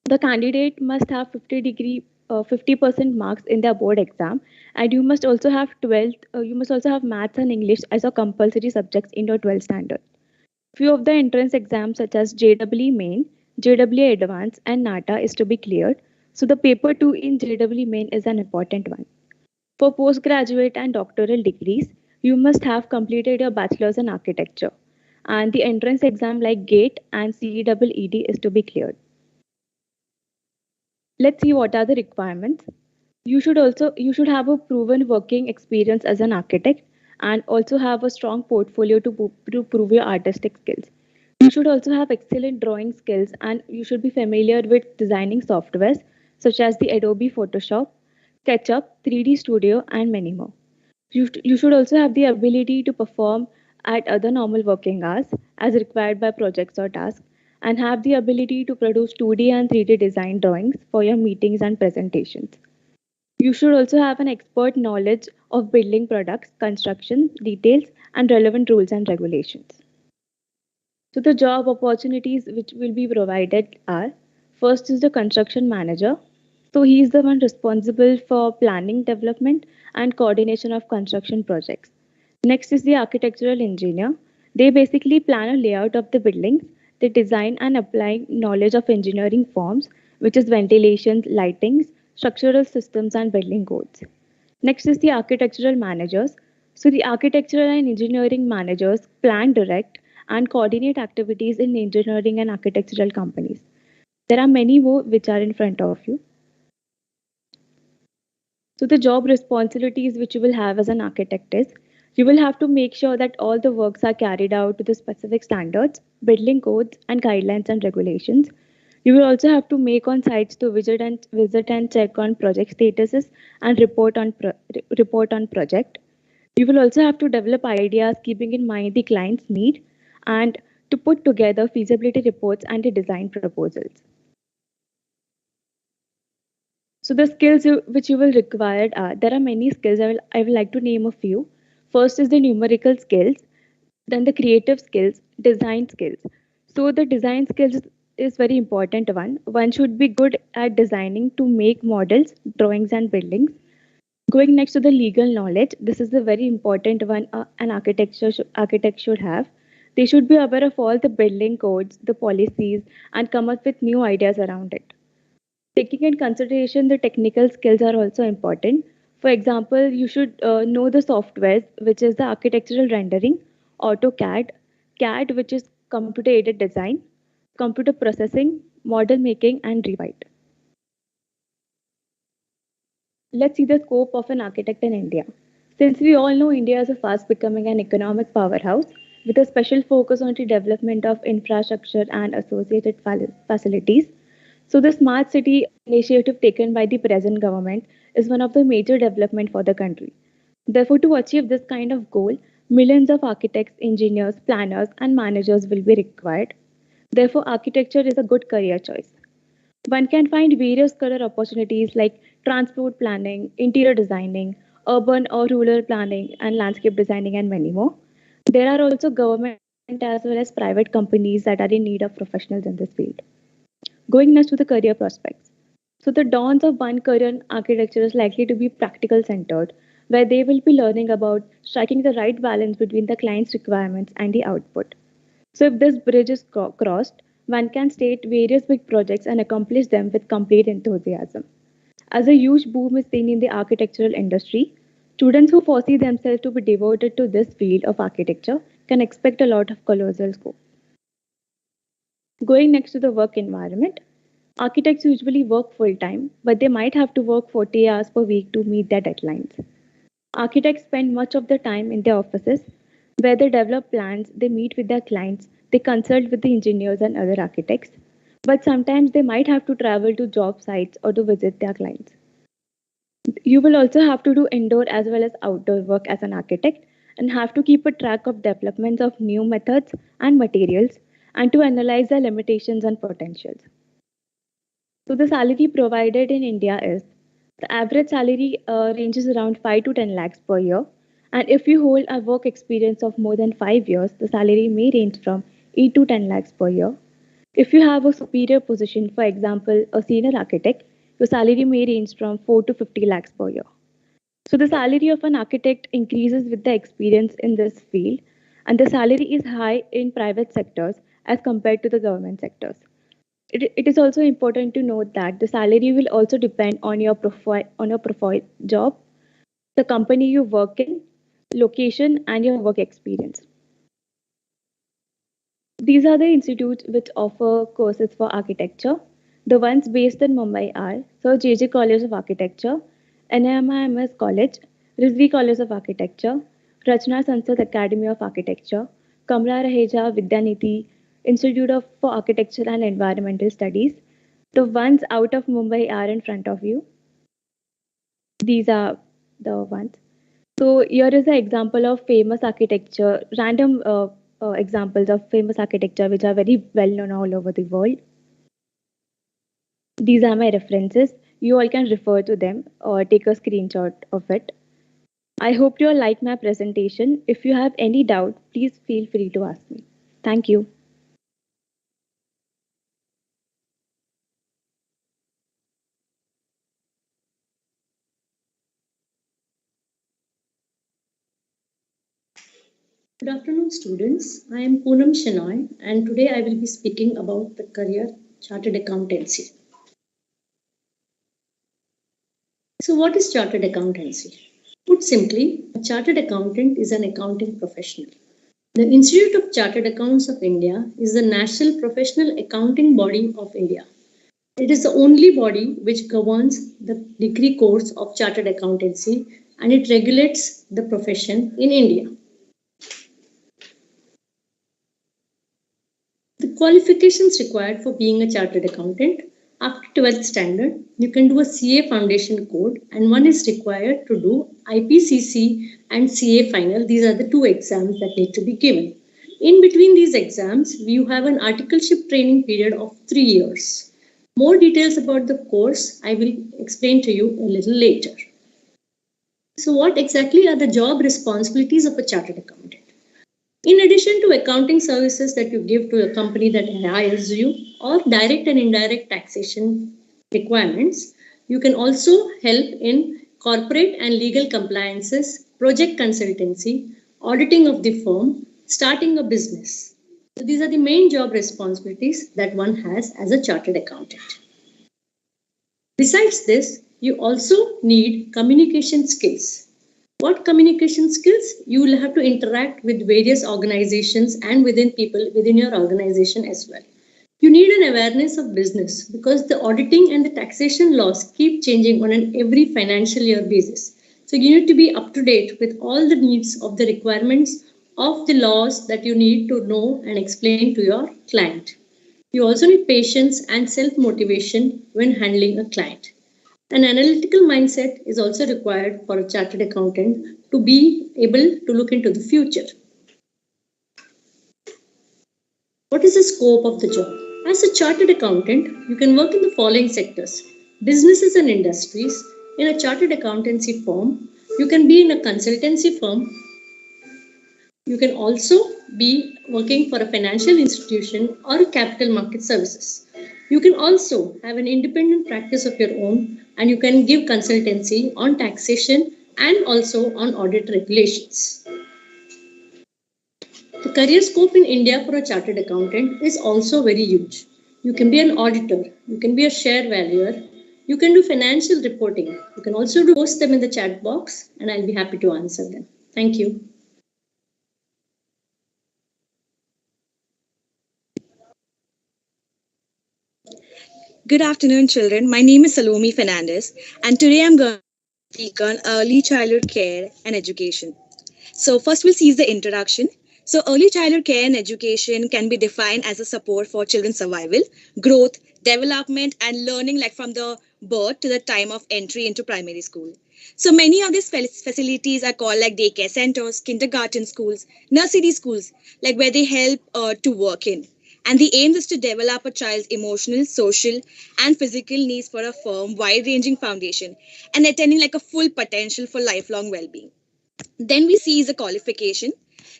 the candidate must have 50% marks in their board exam, and you must also have 12th. You must also have maths and English as a compulsory subjects in your 12th standard. Few of the entrance exams such as JEE Main, JEE Advanced, and NATA is to be cleared. So the paper 2 in JEE Main is an important one. For postgraduate and doctoral degrees, you must have completed your bachelor's in architecture, and the entrance exam like GATE and CEED is to be cleared. Let's see what are the requirements. You should have a proven working experience as an architect and also have a strong portfolio to prove your artistic skills. You should also have excellent drawing skills, and you should be familiar with designing softwares such as the Adobe Photoshop, SketchUp, 3D Studio, and many more. You should also have the ability to perform at other normal working hours as required by projects or tasks, and have the ability to produce 2D and 3D design drawings for your meetings and presentations. You should also have an expert knowledge of building products, construction details, and relevant rules and regulations. So the job opportunities which will be provided are: first is the construction manager. So he is the one responsible for planning, development, and coordination of construction projects. Next is the architectural engineer. They basically plan a layout of the buildings. They design and apply knowledge of engineering forms, which is ventilations, lightings, structural systems, and building codes. Next is the architectural managers. So the architectural and engineering managers plan, direct, and coordinate activities in engineering and architectural companies. There are many more which are in front of you. So the job responsibilities which you will have as an architect is: you will have to make sure that all the works are carried out to the specific standards, building codes, and guidelines and regulations. You will also have to make on sites to visit and check on project statuses and report on project. You will also have to develop ideas keeping in mind the client's need, and to put together feasibility reports and the design proposals. So the skills which you will require are: there are many skills. I will like to name a few. First is the numerical skills, then the creative skills, design skills. So the design skills is very important one. One should be good at designing to make models, drawings, and buildings. Going next to the legal knowledge, this is the very important one an architect should have. They should be aware of all the building codes, the policies, and come up with new ideas around it. Taking in consideration the technical skills are also important. For example, you should know the softwares, which is the architectural rendering, AutoCAD, CAD, which is computer aided design, computer processing, model making, and rewrite. Let's see the scope of an architect in India. Since we all know India is a fast becoming an economic powerhouse, with a special focus on the development of infrastructure and associated facilities. So the smart city initiative taken by the present government is one of the major development for the country. Therefore, to achieve this kind of goal, millions of architects, engineers, planners, and managers will be required. Therefore, architecture is a good career choice. One can find various career opportunities like transport planning, interior designing, urban or rural planning, and landscape designing, and many more. There are also government as well as private companies that are in need of professionals in this field. Going next to the career prospects. So, the dawns of one career in architecture is likely to be practical centered, where they will be learning about striking the right balance between the client's requirements and the output. So, if this bridge is crossed, one can state various big projects and accomplish them with complete enthusiasm. As a huge boom is seen in the architectural industry, students who foresee themselves to be devoted to this field of architecture can expect a lot of colossal scope. Going next to the work environment, architects usually work full time, but they might have to work 40 hours per week to meet their deadlines. Architects spend much of their time in their offices where they develop plans, they meet with their clients, they consult with the engineers and other architects, but sometimes they might have to travel to job sites or to visit their clients. You will also have to do indoor as well as outdoor work as an architect and have to keep a track of developments of new methods and materials and to analyze their limitations and potentials. So the salary provided in India is the average salary ranges around 5 to 10 lakhs per year. And if you hold a work experience of more than 5 years, the salary may range from 8 to 10 lakhs per year. If you have a superior position, for example, a senior architect, your salary may range from 4 to 50 lakhs per year. So the salary of an architect increases with the experience in this field, and the salary is high in private sectors as compared to the government sectors. It is also important to note that the salary will also depend on your profile job, the company you work in, location, and your work experience. These are the institutes which offer courses for architecture. The ones based in Mumbai are Sir J.J. College of Architecture, NMIMS College, Rizvi College of Architecture, Rachna Sansad Academy of Architecture, Kamla Raheja Vidyanidhi Institute for Architecture and Environmental Studies. The ones out of Mumbai are in front of you. These are the ones. So here is an example of famous architecture, random examples of famous architecture which are very well known all over the world. These are my references. You all can refer to them or take a screenshot of it. I hope you all like my presentation. If you have any doubt, please feel free to ask me. Thank you. Good afternoon, students. I am Poonam Shenoy, and today I will be speaking about the career Chartered Accountancy. So, what is Chartered Accountancy? Put simply, a Chartered Accountant is an accounting professional. The Institute of Chartered Accountants of India is the national professional accounting body of India. It is the only body which governs the degree course of Chartered Accountancy, and it regulates the profession in India. The qualifications required for being a chartered accountant: after 12th standard, you can do a CA foundation code, and one is required to do IPCC and CA final. These are the two exams that need to be given. In between these exams, you have an articleship training period of 3 years. More details about the course I will explain to you a little later. So what exactly are the job responsibilities of a chartered accountant? In addition to accounting services that you give to a company that hires you, or direct and indirect taxation requirements, you can also help in corporate and legal compliances, project consultancy, auditing of the firm, starting a business. So these are the main job responsibilities that one has as a chartered accountant. Besides this, you also need communication skills. What communication skills? You will have to interact with various organizations and within people within your organization as well. You need an awareness of business because the auditing and the taxation laws keep changing on an every financial year basis. So you need to be up to date with all the needs of the requirements of the laws that you need to know and explain to your client. You also need patience and self-motivation when handling a client. An analytical mindset is also required for a chartered accountant to be able to look into the future. What is the scope of the job? As a chartered accountant, you can work in the following sectors: businesses and industries. In a chartered accountancy firm, you can be in a consultancy firm. You can also be working for a financial institution or a capital market services. You can also have an independent practice of your own, and you can give consultancy on taxation and also on audit regulations. The career scope in India for a chartered accountant is also very huge. You can be an auditor, you can be a share valuer, you can do financial reporting. You can also post them in the chat box and I'll be happy to answer them. Thank you. Good afternoon, children. My name is Salome Fernandez, and today I'm going to speak on early childhood care and education. So, first we'll see the introduction. So, early childhood care and education can be defined as a support for children's survival, growth, development, and learning, like from the birth to the time of entry into primary school. So, many of these facilities are called like daycare centers, kindergarten schools, nursery schools, like where they help to work in. And the aim is to develop a child's emotional, social, and physical needs for a firm, wide-ranging foundation and attaining like a full potential for lifelong well-being. Then we see the qualification.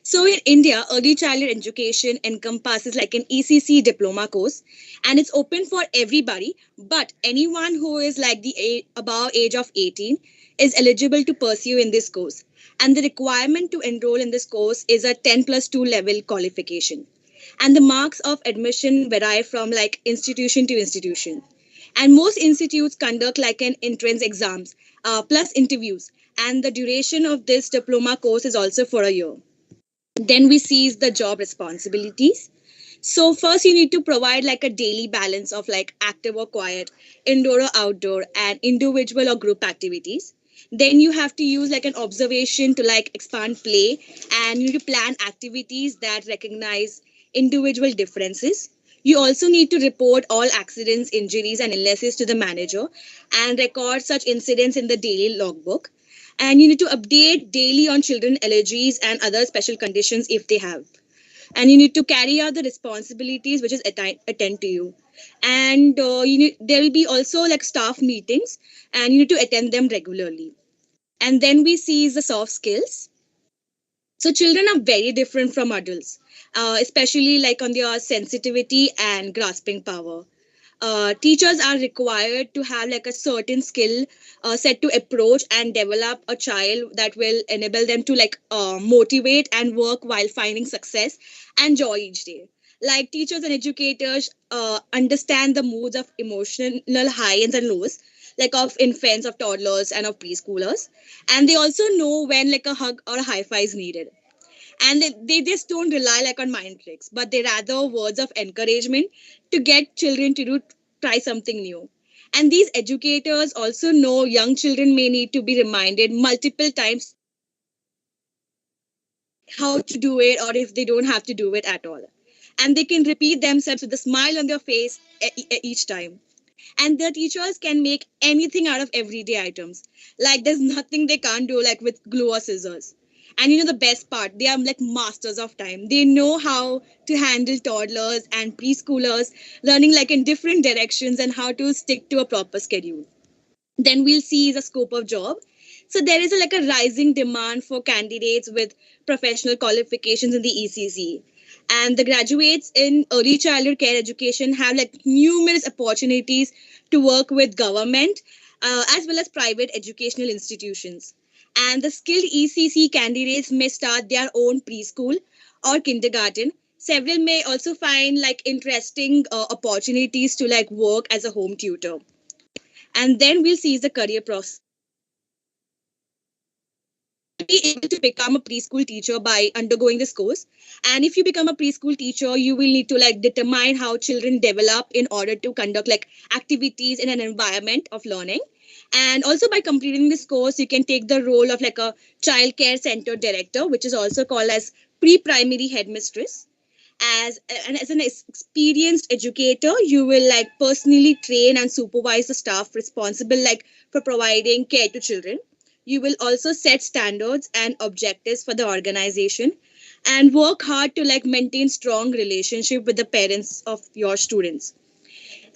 So in India, early childhood education encompasses like an ECC diploma course, and it's open for everybody, but anyone who is like above age of 18 is eligible to pursue in this course. And the requirement to enroll in this course is a 10+2 level qualification. And the marks of admission vary from like institution to institution. And most institutes conduct like an entrance exams plus interviews. And the duration of this diploma course is also for a year. Then we see the job responsibilities. So first you need to provide like a daily balance of like active or quiet, indoor or outdoor, and individual or group activities. Then you have to use like an observation to like expand play, and you need to plan activities that recognize individual differences. You also need to report all accidents, injuries, and illnesses to the manager and record such incidents in the daily logbook. And you need to update daily on children allergies and other special conditions if they have. And you need to carry out the responsibilities which is attend to you. And there will be also like staff meetings, and you need to attend them regularly. And then we see the soft skills. So children are very different from adults, especially like on their sensitivity and grasping power. Teachers are required to have like a certain skill set to approach and develop a child that will enable them to like motivate and work while finding success and joy each day. Like teachers and educators understand the moods of emotional highs and lows, like of infants, of toddlers, and of preschoolers. And they also know when like a hug or a high five is needed. And they just don't rely like on mind tricks, but they rather words of encouragement to get children to try something new. And these educators also know young children may need to be reminded multiple times how to do it, or if they don't have to do it at all. And they can repeat themselves with a smile on their face each time. And the teachers can make anything out of everyday items. Like there's nothing they can't do, like with glue or scissors. And you know the best part, they are like masters of time. They know how to handle toddlers and preschoolers, learning like in different directions and how to stick to a proper schedule. Then we'll see the scope of job. So there is like a rising demand for candidates with professional qualifications in the ECC. And the graduates in early childhood care education have like numerous opportunities to work with government as well as private educational institutions. And the skilled ECC candidates may start their own preschool or kindergarten. Several may also find like interesting opportunities to like work as a home tutor. And then we'll see the career process. Be able to become a preschool teacher by undergoing this course. And if you become a preschool teacher, you will need to like determine how children develop in order to conduct like activities in an environment of learning. And also by completing this course, you can take the role of like a child care center director, which is also called as pre-primary headmistress. As an experienced educator, you will like personally train and supervise the staff responsible like for providing care to children. You will also set standards and objectives for the organization and work hard to like maintain strong relationship with the parents of your students.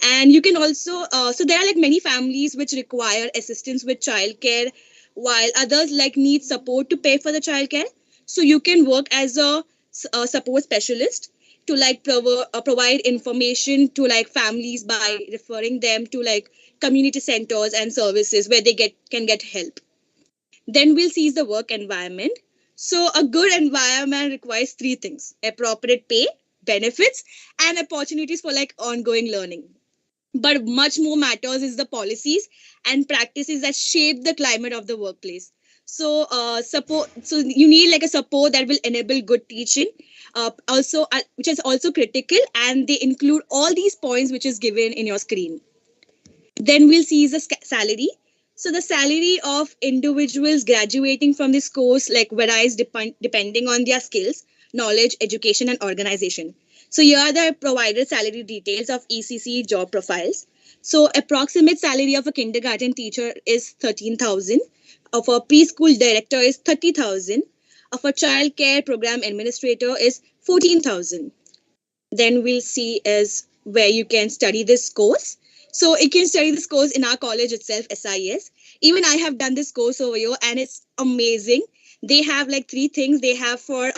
And you can also so there are like many families which require assistance with childcare, while others like need support to pay for the childcare. So you can work as a support specialist to like provide information to like families by referring them to like community centers and services where they can get help. Then we'll see the work environment. So a good environment requires three things: appropriate pay, benefits, and opportunities for like ongoing learning. But much more matters is the policies and practices that shape the climate of the workplace. So so you need like a support that will enable good teaching, also which is also critical, and they include all these points which is given in your screen. Then we'll see the salary. So the salary of individuals graduating from this course like varies depending on their skills, knowledge, education, and organization. So here are the provided salary details of ECC job profiles. So approximate salary of a kindergarten teacher is 13,000, of a preschool director is 30,000, of a child care program administrator is 14,000. Then we'll see is where you can study this course. So you can study this course in our college itself, SIS. Even I have done this course over here and it's amazing. They have like three things. They have for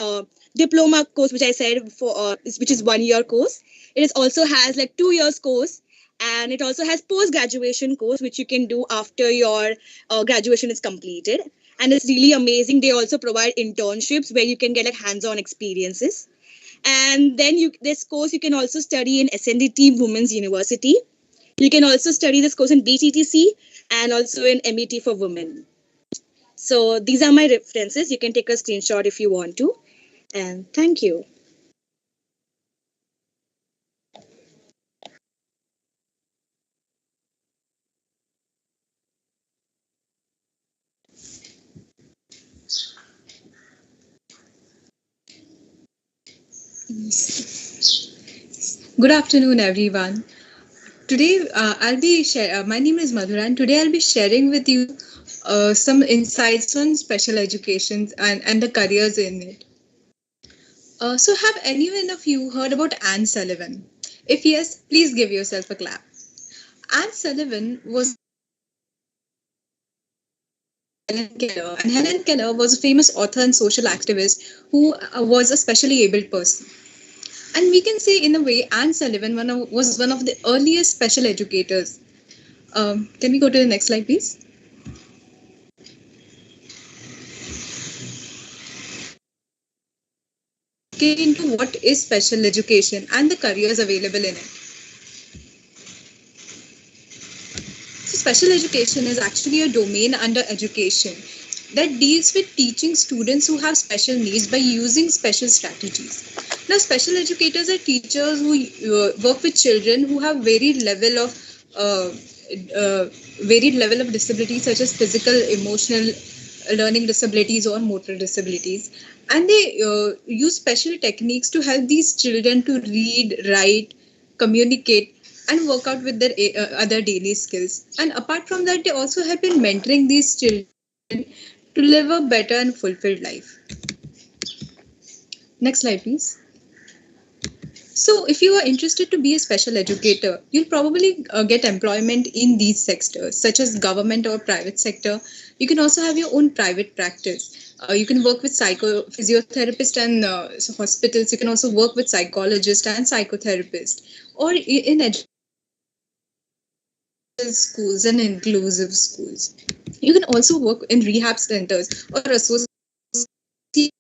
diploma course, which I said for which is 1 year course. It is also has like 2 years course, and it also has post-graduation course, which you can do after your graduation is completed. And it's really amazing. They also provide internships where you can get like hands-on experiences. And then this course you can also study in SNDT Women's University. You can also study this course in BTTC and also in MET for women. So these are my references. You can take a screenshot if you want to. And thank you. Good afternoon, everyone. Today, my name is Madhura, and today I'll be sharing with you some insights on special education and the careers in it. So have anyone of you heard about Anne Sullivan? If yes, please give yourself a clap. Anne Sullivan was Helen Keller, and Helen Keller was a famous author and social activist who was a specially abled person. And we can say, in a way, Anne Sullivan was one of the earliest special educators. Can we go to the next slide, please? Get into what is special education and the careers available in it. So special education is actually a domain under education that deals with teaching students who have special needs by using special strategies. Now, special educators are teachers who work with children who have varied level of disabilities, such as physical, emotional, learning disabilities or motor disabilities, and they use special techniques to help these children to read, write, communicate, and work out with their other daily skills. And apart from that, they also help in mentoring these children to live a better and fulfilled life. Next slide, please. So if you are interested to be a special educator, you'll probably get employment in these sectors, such as government or private sector. You can also have your own private practice. You can work with physiotherapists and hospitals. You can also work with psychologists and psychotherapists, or in schools and inclusive schools. You can also work in rehab centers or associate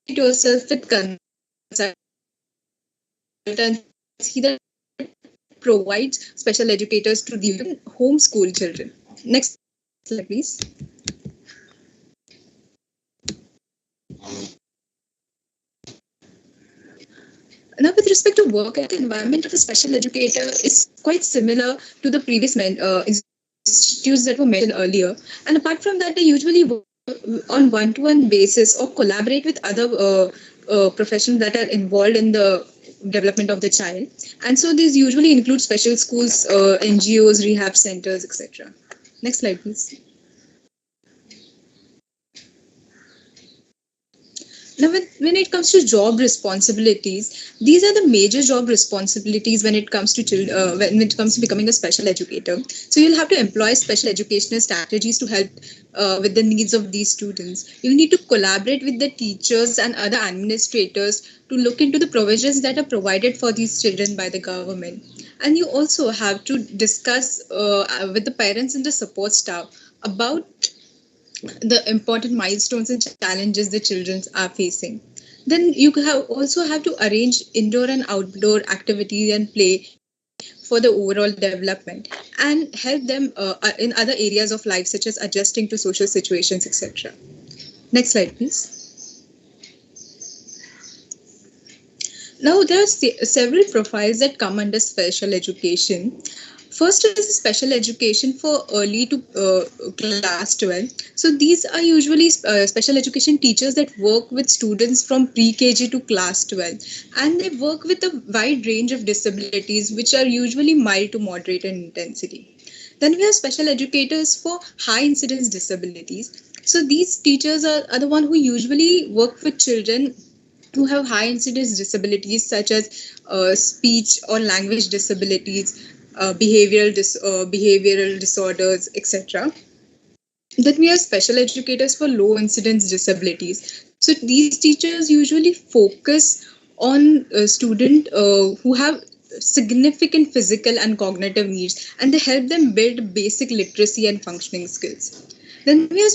yourself with consultants that provides special educators to the homeschool children. Next slide, please. Now, with respect to work environment of a special educator is quite similar to the previous institutes that were mentioned earlier. And apart from that, they usually work on one-to-one basis or collaborate with other professionals that are involved in the development of the child. And so these usually include special schools, NGOs, rehab centers, etc. Next slide, please. Now, when it comes to job responsibilities, these are the major job responsibilities when it comes to when it comes to becoming a special educator. So you'll have to employ special educational strategies to help with the needs of these students. You need to collaborate with the teachers and other administrators to look into the provisions that are provided for these children by the government. And you also have to discuss with the parents and the support staff about the important milestones and challenges the children are facing. Then you also have to arrange indoor and outdoor activity and play for the overall development and help them in other areas of life, such as adjusting to social situations, etc. Next slide, please. Now, there are several profiles that come under special education. First is special education for early to class 12. So these are usually special education teachers that work with students from pre-KG to class 12. And they work with a wide range of disabilities, which are usually mild to moderate in intensity. Then we have special educators for high incidence disabilities. So these teachers are the one who usually work with children who have high incidence disabilities, such as speech or language disabilities, behavioral disorders, etc. Then we have special educators for low incidence disabilities. So these teachers usually focus on students who have significant physical and cognitive needs, and they help them build basic literacy and functioning skills. Then we have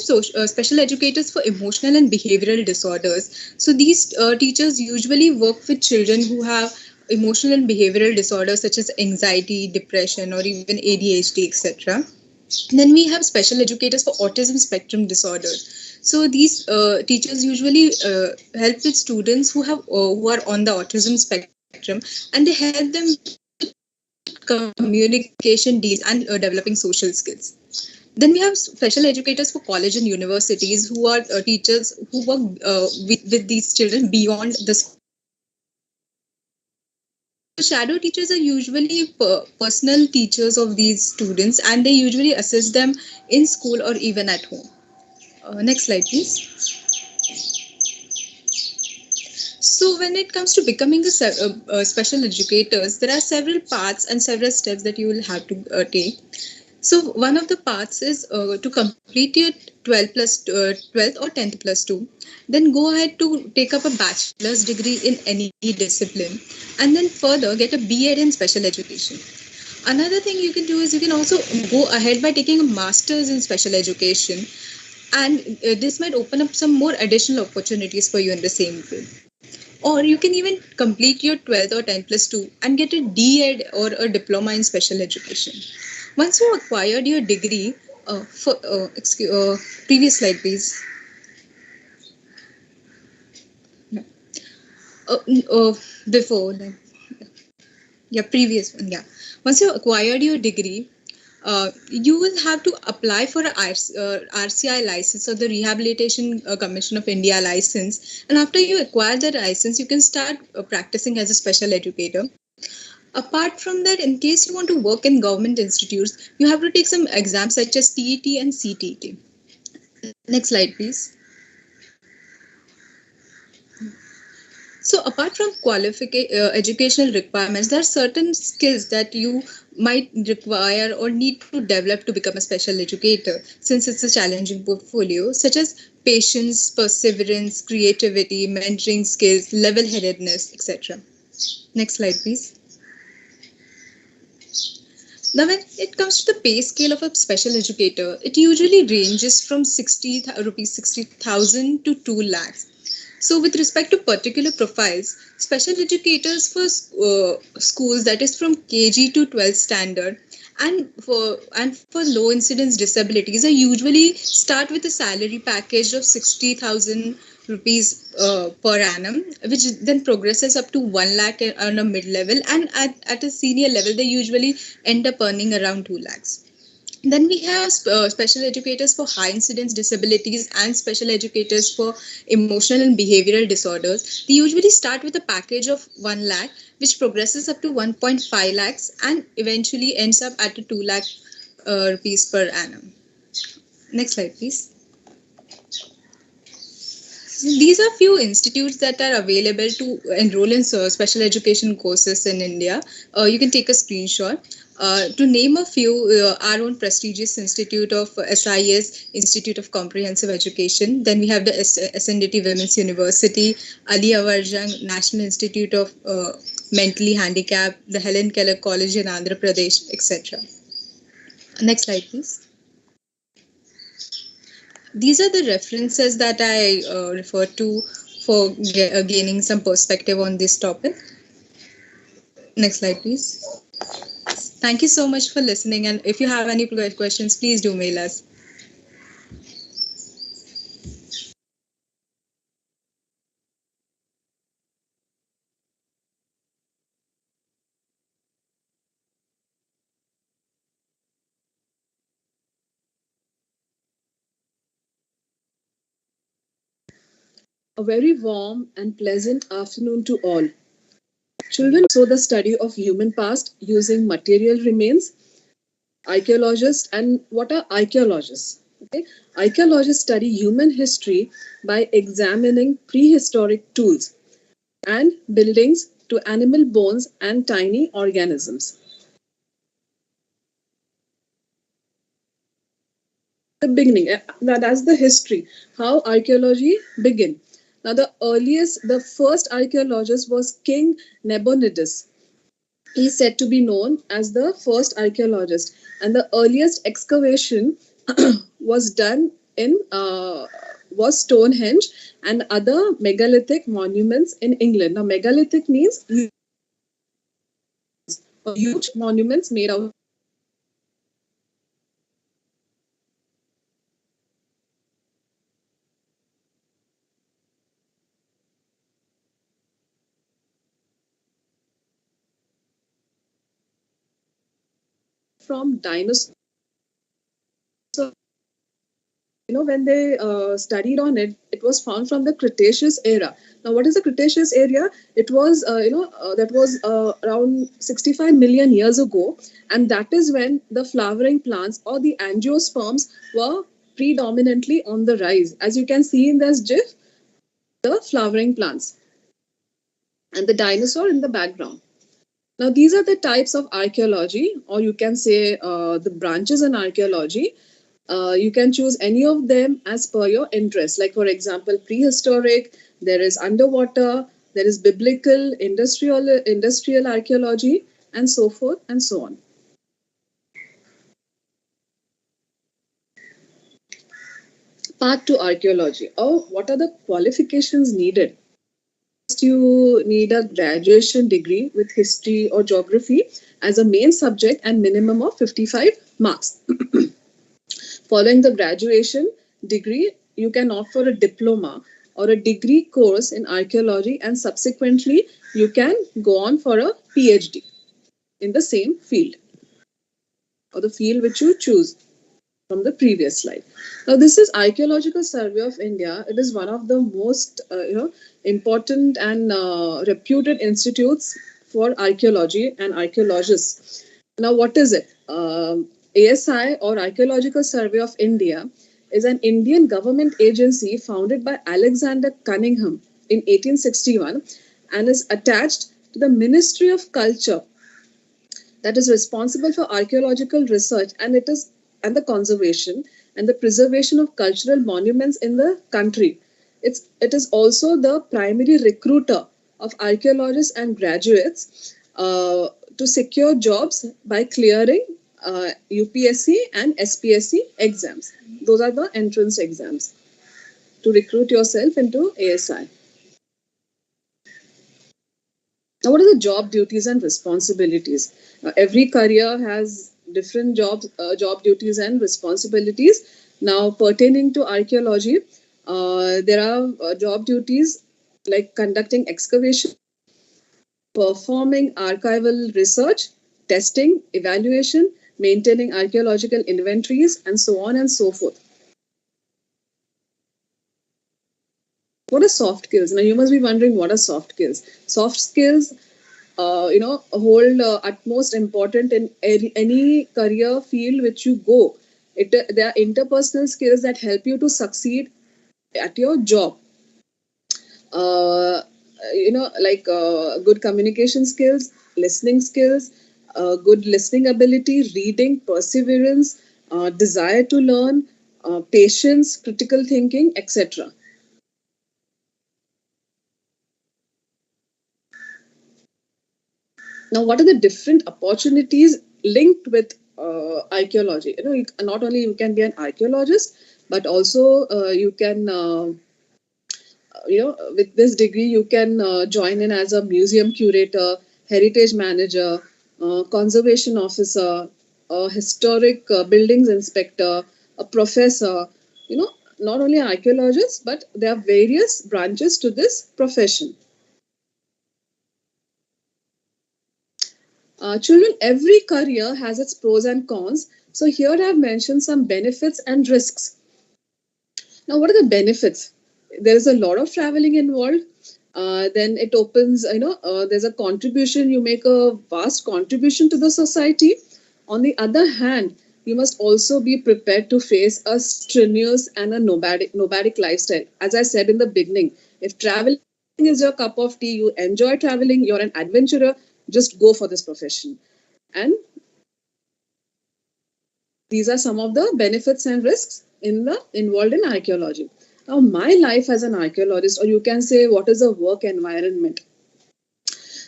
special educators for emotional and behavioral disorders. So these teachers usually work with children who have emotional and behavioral disorders such as anxiety, depression, or even ADHD, etc. Then we have special educators for autism spectrum disorders. So these teachers usually help with students who are on the autism spectrum, and they help them with communication deals and developing social skills. Then we have special educators for college and universities who are teachers who work with these children beyond the school. Shadow teachers are usually personal teachers of these students, and they usually assist them in school or even at home. Next slide, please. So when it comes to becoming a special educators, there are several paths and several steps that you will have to take. So one of the paths is to complete your 12th or 10th plus 2. Then go ahead to take up a bachelor's degree in any discipline, and then further get a B.Ed in special education. Another thing you can do is you can also go ahead by taking a master's in special education, and this might open up some more additional opportunities for you in the same field. Or you can even complete your 12th or 10th plus 2 and get a D.Ed or a diploma in special education. Once you acquired your degree, previous slide, please. Before then, yeah, previous one, yeah. Once you acquired your degree, you will have to apply for a RCI license, or the Rehabilitation Commission of India license. And after you acquire the license, you can start practicing as a special educator. Apart from that, in case you want to work in government institutes, you have to take some exams such as TET and CTET. Next slide, please. So apart from educational requirements, there are certain skills that you might require or need to develop to become a special educator, since it's a challenging portfolio, such as patience, perseverance, creativity, mentoring skills, level-headedness, etc. Next slide, please. Now, when it comes to the pay scale of a special educator, it usually ranges from rupees 60,000 to 2 lakhs. So with respect to particular profiles, special educators for schools, that is from KG to 12th standard, and for low incidence disabilities, are usually start with a salary package of 60,000 rupees per annum, which then progresses up to 1 lakh on a mid level, and at a senior level they usually end up earning around 2 lakhs. Then we have special educators for high incidence disabilities and special educators for emotional and behavioral disorders. They usually start with a package of 1 lakh, which progresses up to 1.5 lakhs and eventually ends up at 2 lakh rupees per annum. Next slide, please. These are few institutes that are available to enroll in special education courses in India. You can take a screenshot. To name a few, our own prestigious institute of SIS, Institute of Comprehensive Education. Then we have the SNDT Women's University, Ali Awarjang National Institute of Mentally Handicapped, the Helen Keller College in Andhra Pradesh, etc. Next slide, please. These are the references that I refer to for gaining some perspective on this topic. Next slide, please. Thank you so much for listening. And if you have any questions, please do mail us. A very warm and pleasant afternoon to all. Children, so the study of human past using material remains. Archaeologists, and what are archaeologists? Okay, archaeologists study human history by examining prehistoric tools and buildings to animal bones and tiny organisms. The beginning, that's the history, how archaeology began. Now, the first archaeologist was King Nabonidus. He is said to be known as the first archaeologist, and the earliest excavation was done in was Stonehenge and other megalithic monuments in England. Now, megalithic means huge monuments made out from dinosaurs. When they studied on it, it was found from the Cretaceous era. Now, what is the Cretaceous era? It was, that was around 65 million years ago, and that is when the flowering plants or the angiosperms were predominantly on the rise. As you can see in this GIF, the flowering plants and the dinosaur in the background. Now, these are the types of archaeology, or you can say the branches in archaeology. You can choose any of them as per your interest. Like, for example, prehistoric, there is underwater, there is biblical, industrial archaeology, and so forth and so on. Part 2 archaeology. Oh, what are the qualifications needed? First, you need a graduation degree with history or geography as a main subject and minimum of 55 marks. Following the graduation degree, you can opt for a diploma or a degree course in archaeology, and subsequently you can go on for a PhD in the same field or the field which you choose from the previous slide. Now, this is Archaeological Survey of India. It is one of the most important and reputed institutes for archaeology and archaeologists. Now, what is it? ASI, or Archaeological Survey of India, is an Indian government agency founded by Alexander Cunningham in 1861 and is attached to the Ministry of Culture, that is responsible for archaeological research and the conservation and the preservation of cultural monuments in the country. It is also the primary recruiter of archaeologists and graduates to secure jobs by clearing UPSC and SPSC exams. Those are the entrance exams to recruit yourself into ASI. Now, what are the job duties and responsibilities? Every career has different job duties and responsibilities. Now, pertaining to archaeology, there are job duties like conducting excavation, performing archival research, testing, evaluation, maintaining archaeological inventories, and so on and so forth. What are soft skills? Now you must be wondering, what are soft skills? Soft skills, hold utmost important in any career field which you go. There are interpersonal skills that help you to succeed at your job. Good communication skills, listening skills, good listening ability, reading, perseverance, desire to learn, patience, critical thinking, etc. Now, what are the different opportunities linked with archaeology? Not only you can be an archaeologist, but also you can with this degree, you can join in as a museum curator, heritage manager, conservation officer, a historic buildings inspector, a professor. Not only archaeologists, but there are various branches to this profession. Children, every career has its pros and cons. So here I have mentioned some benefits and risks. Now, what are the benefits? There is a lot of traveling involved. Then it opens, there's a contribution. You make a vast contribution to the society. On the other hand, you must also be prepared to face a strenuous and a nomadic lifestyle. As I said in the beginning, if traveling is your cup of tea, you enjoy traveling, you're an adventurer, just go for this profession. And these are some of the benefits and risks involved in archaeology. Now, my life as an archaeologist, or you can say, what is a work environment?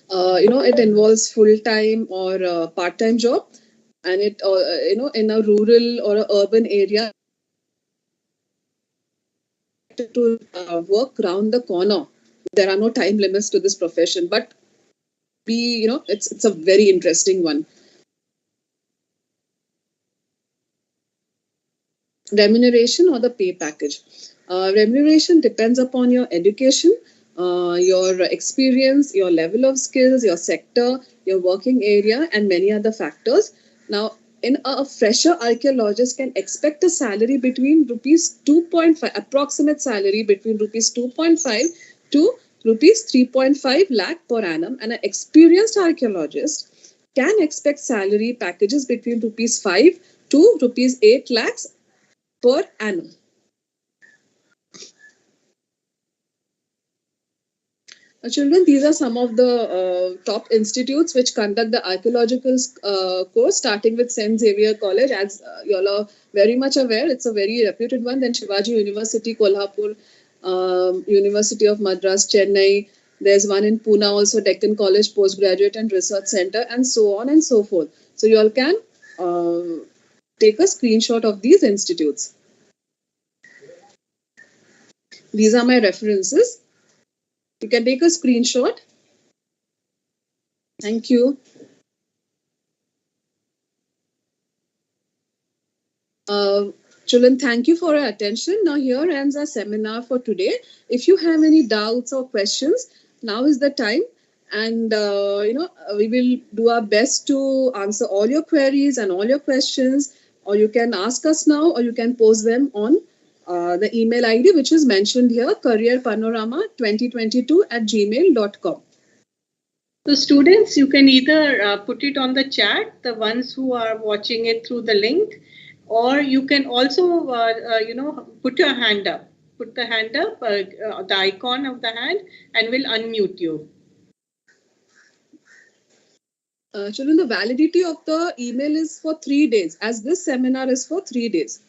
It involves full-time or part-time job, and it, in a rural or a urban area, to work round the corner. There are no time limits to this profession, but it's a very interesting one. Remuneration or the pay package. Remuneration depends upon your education, your experience, your level of skills, your sector, your working area, and many other factors. Now, in a fresher archaeologist can expect a salary between rupees 2.5, approximate salary between rupees 2.5 to rupees 3.5 lakh per annum, and an experienced archaeologist can expect salary packages between rupees 5 to rupees 8 lakhs per annum. Children, these are some of the top institutes which conduct the archaeological course, starting with St. Xavier College. As you all are very much aware, it's a very reputed one. Then Shivaji University, Kolhapur, University of Madras, Chennai. There's one in Pune also, Deccan College Postgraduate and Research Center, and so on and so forth. So you all can take a screenshot of these institutes. These are my references. You can take a screenshot. Thank you. Children, thank you for your attention. Now here ends our seminar for today. If you have any doubts or questions, now is the time. And, we will do our best to answer all your queries and all your questions. Or you can ask us now, or you can post them on the email ID, which is mentioned here, careerpanorama2022@gmail.com. So students, you can either put it on the chat, the ones who are watching it through the link, or you can also, put your hand up. Put the hand up, the icon of the hand, and we'll unmute you. Children, the validity of the email is for 3 days, as this seminar is for 3 days.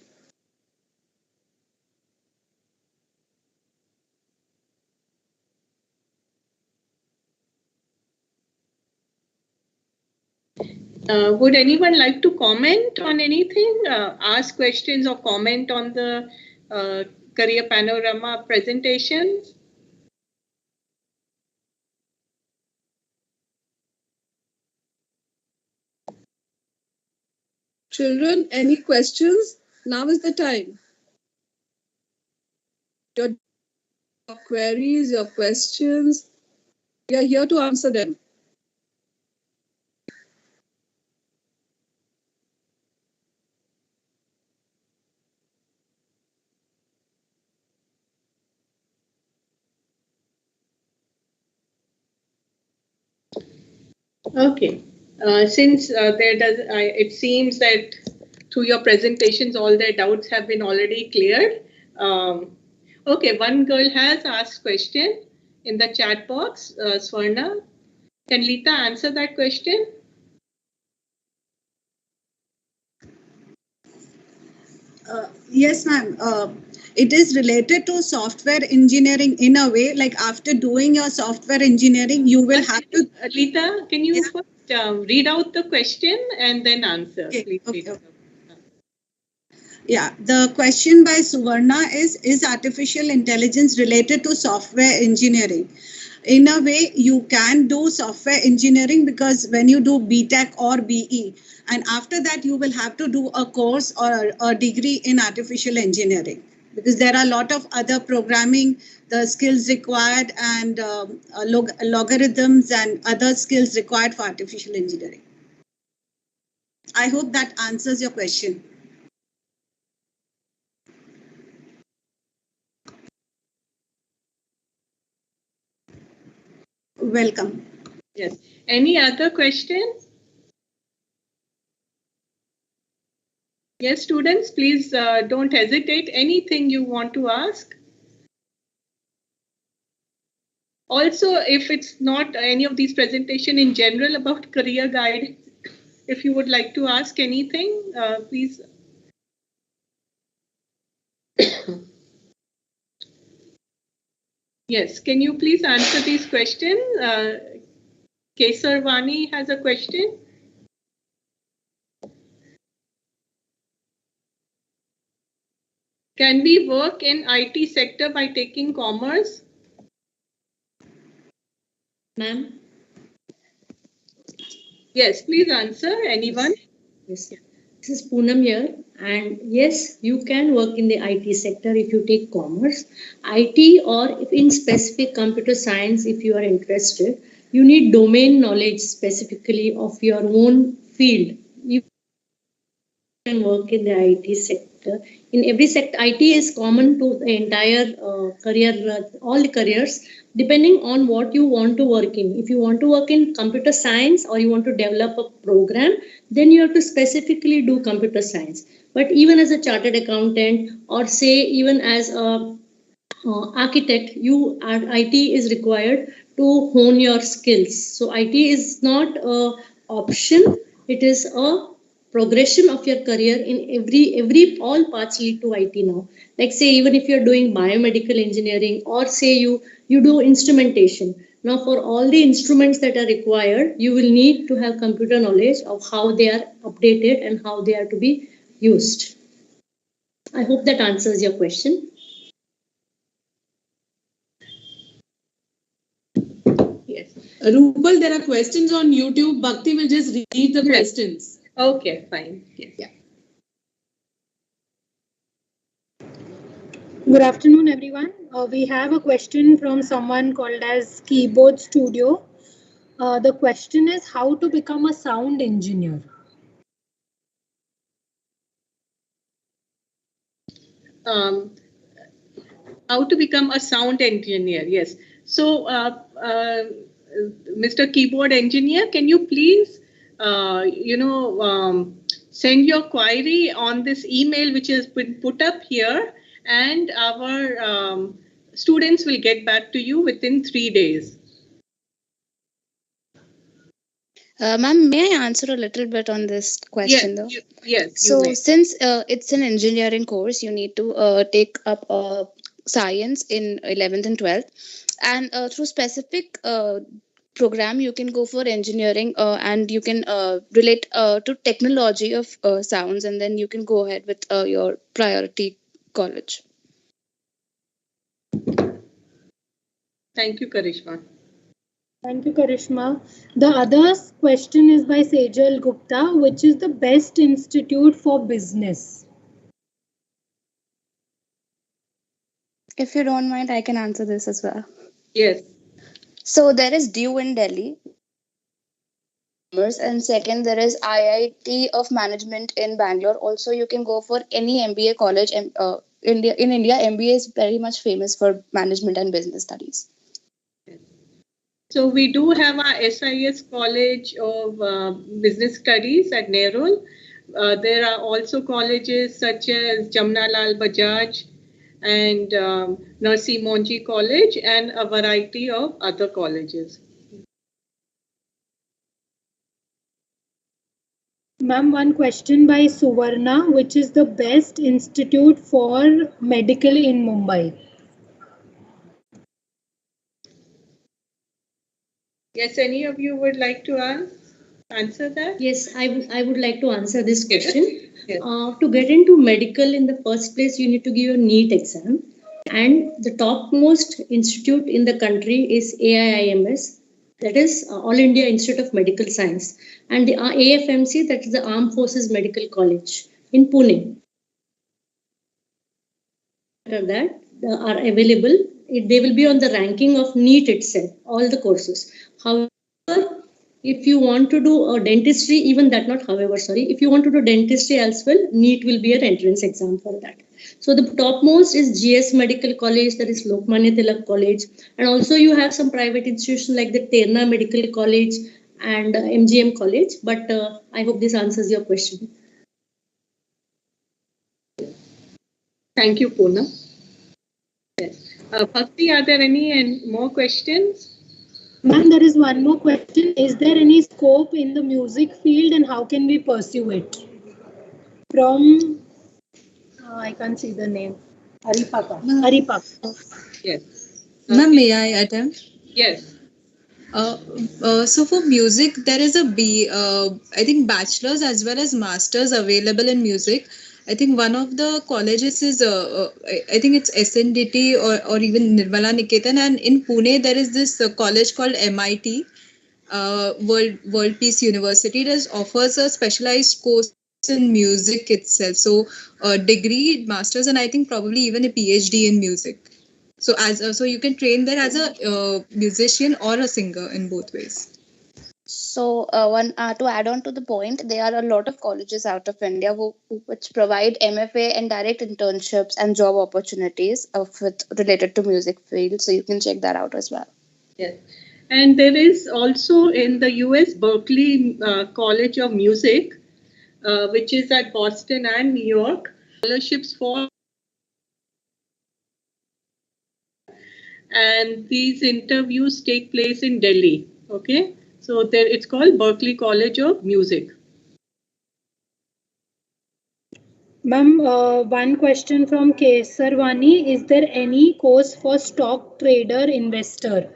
Would anyone like to comment on anything? Ask questions or comment on the Career Panorama presentation? Children, any questions? Now is the time. Your queries, your questions, we are here to answer them. Okay. Since it seems that through your presentations, all their doubts have been already cleared. Okay, one girl has asked question in the chat box. Swarna, can Lita answer that question? Yes, ma'am. It is related to software engineering in a way, like after doing your software engineering, you will have to. Lita, can you first read out the question and then answer? Okay, Please okay, read out. Yeah, the question by Suvarna is artificial intelligence related to software engineering? In a way, you can do software engineering because when you do BTech or BE, and after that you will have to do a course or a degree in artificial engineering, because there are a lot of other programming, the skills required, and logarithms and other skills required for artificial engineering. I hope that answers your question. Welcome. Yes. Any other questions? Yes, students, please don't hesitate. Anything you want to ask. Also, if it's not any of these presentation in general about career guide, if you would like to ask anything, please. Yes, can you please answer these questions? Kesar Vani has a question. Can we work in IT sector by taking commerce? Ma'am? Yes, please answer. Anyone? Yes. This is Poonam here. And yes, you can work in the IT sector if you take commerce. IT, or if in specific computer science, if you are interested, you need domain knowledge specifically of your own field. You can work in the IT sector. In every sector, IT is common to the entire career, all the careers, depending on what you want to work in. If you want to work in computer science or you want to develop a program, then you have to specifically do computer science. But even as a chartered accountant, or say even as a architect, IT is required to hone your skills. So IT is not a option; it is a progression of your career. In every all paths lead to IT now. Like say even if you're doing biomedical engineering, or say you do instrumentation. Now for all the instruments that are required, you will need to have computer knowledge of how they are updated and how they are to be used. I hope that answers your question. Yes. Rupal, there are questions on YouTube. Bhakti will just read the questions. Okay, fine. Yes. Yeah. Good afternoon, everyone. We have a question from someone called as Keyboard Studio. The question is how to become a sound engineer. How to become a sound engineer? Yes. So, Mr. Keyboard Engineer, can you please, send your query on this email which has been put up here, and our students will get back to you within 3 days. Ma'am, may I answer a little bit on this question though? Yes. So since it's an engineering course, you need to take up science in 11th and 12th, and through specific program you can go for engineering, and you can relate to technology of sounds, and then you can go ahead with your priority college. Thank you, Karishma. Thank you, Karishma. The other question is by Sejal Gupta, which is the best institute for business? If you don't mind, I can answer this as well. Yes. So there is DU in Delhi, and second there is IIT of Management in Bangalore. Also, you can go for any MBA college. And in India, MBA is very much famous for management and business studies. So we do have our SIS College of Business Studies at Nerul. There are also colleges such as Jamnalal Bajaj and Narsi Monji College and a variety of other colleges. Ma'am, one question by Suvarna, which is the best institute for medical in Mumbai? Yes, any of you would like to answer that? Yes, I would like to answer this question. Yes. To get into medical in the first place, you need to give a NEET exam. And the topmost institute in the country is AIIMS, that is All India Institute of Medical Science. And the AFMC, that is the Armed Forces Medical College in Pune. That are available, they will be on the ranking of NEET itself, all the courses. However, if you want to do a dentistry, even that not however, sorry, if you want to do dentistry as well, NEET will be an entrance exam for that. So the topmost is GS Medical College, that is Lokmanya Tilak College. And also you have some private institutions like the Terna Medical College and MGM College. But I hope this answers your question. Thank you, Poonam. Yes. Bhakti, are there any more questions? Ma'am, there is one more question. Is there any scope in the music field and how can we pursue it? From, I can't see the name. Haripaka. Haripaka. Yes. Ma'am, may I attempt? Yes. So for music, there is I think bachelor's as well as master's available in music. I think one of the colleges is, I think it's SNDT or even Nirmala Niketan. And in Pune, there is this college called MIT, World Peace University. That offers a specialized course in music itself. So degree, master's, and I think probably even a PhD in music. So so you can train there as a musician or a singer in both ways. So to add on to the point, there are a lot of colleges out of India which provide MFA and direct internships and job opportunities related to music field. So you can check that out as well. Yes. And there is also in the US Berkeley College of Music, which is at Boston and New York, scholarships for. And these interviews take place in Delhi. Okay. So there, it's called Berkeley College of Music. Ma'am, one question from Kesarwani. Is there any course for stock trader investor?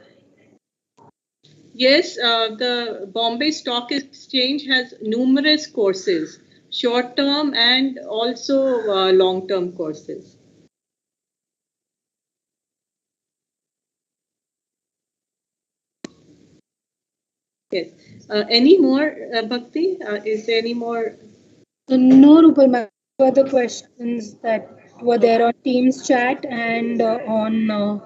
Yes, the Bombay Stock Exchange has numerous courses, short-term and also long-term courses. Yes. Any more, Bhakti? Is there any more? No, Rupal, ma'am. Further questions that were there on Teams chat and on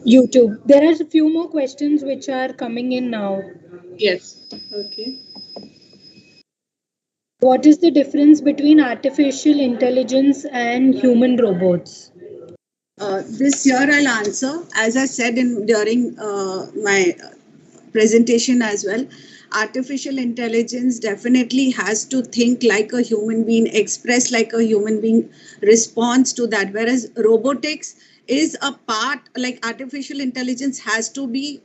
YouTube. There are a few more questions which are coming in now. Yes. Okay. What is the difference between artificial intelligence and human robots? This year I'll answer. As I said during my presentation as well, artificial intelligence definitely has to think like a human being, express like a human being, responds to that. Whereas robotics is a part, like artificial intelligence has to be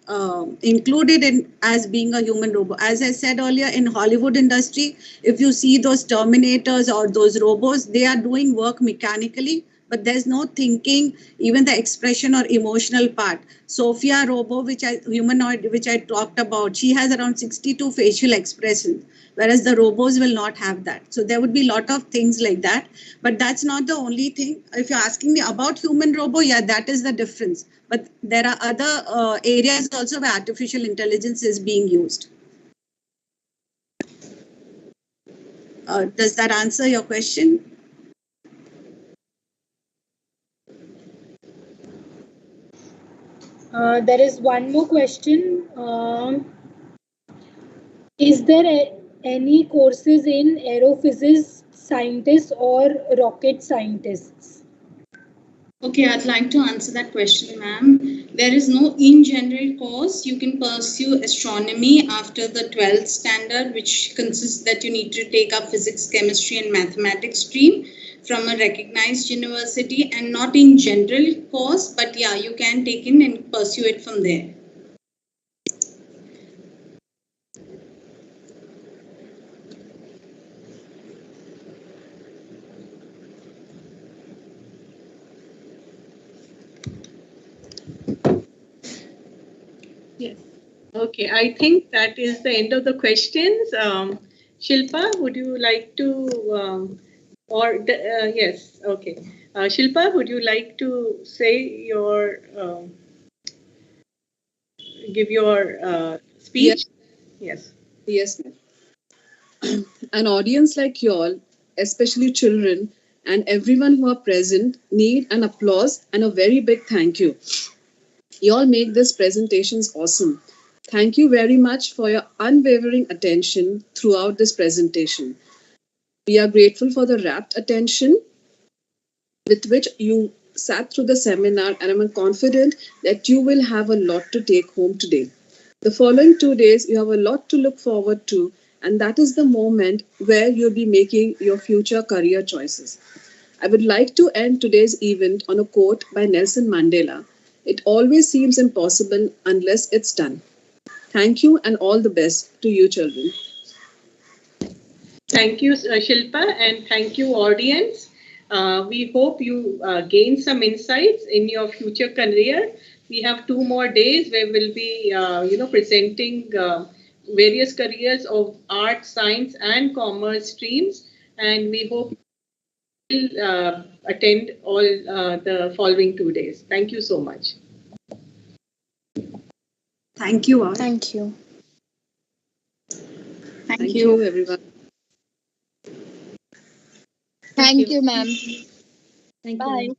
included in as being a human robot. As I said earlier, in Hollywood industry, if you see those Terminators or those robots, they are doing work mechanically, but there's no thinking, even the expression or emotional part. Sophia Robo, humanoid, which I talked about, she has around 62 facial expressions, whereas the robots will not have that. So there would be a lot of things like that, but that's not the only thing. If you're asking me about human robo, yeah, that is the difference. But there are other areas also where artificial intelligence is being used. Does that answer your question? There is one more question. Is there any courses in aerophysics scientists or rocket scientists? Okay, I'd like to answer that question, ma'am. There is no in general course. You can pursue astronomy after the 12th standard, which consists that you need to take up physics, chemistry, and mathematics stream from a recognized university, and not in general course, but yeah, you can take in and pursue it from there. Yes. Okay, I think that is the end of the questions. Shilpa, would you like to, yes, okay. Shilpa, would you like to say your, give your speech? Yes. Yes, ma'am. An audience like y'all, especially children and everyone who are present, need an applause and a very big thank you. Y'all make this presentations awesome. Thank you very much for your unwavering attention throughout this presentation. We are grateful for the rapt attention with which you sat through the seminar, and I'm confident that you will have a lot to take home today. The following 2 days, you have a lot to look forward to, and that is the moment where you'll be making your future career choices. I would like to end today's event on a quote by Nelson Mandela. It always seems impossible unless it's done. Thank you and all the best to you, children. Thank you, Shilpa, and thank you, audience. We hope you gain some insights in your future career. We have 2 more days where we'll be, presenting various careers of art, science, and commerce streams, and we hope you'll attend all the following 2 days. Thank you so much. Thank you all. Thank you. Thank you, everyone. Thank you, ma'am. Thank Bye. you.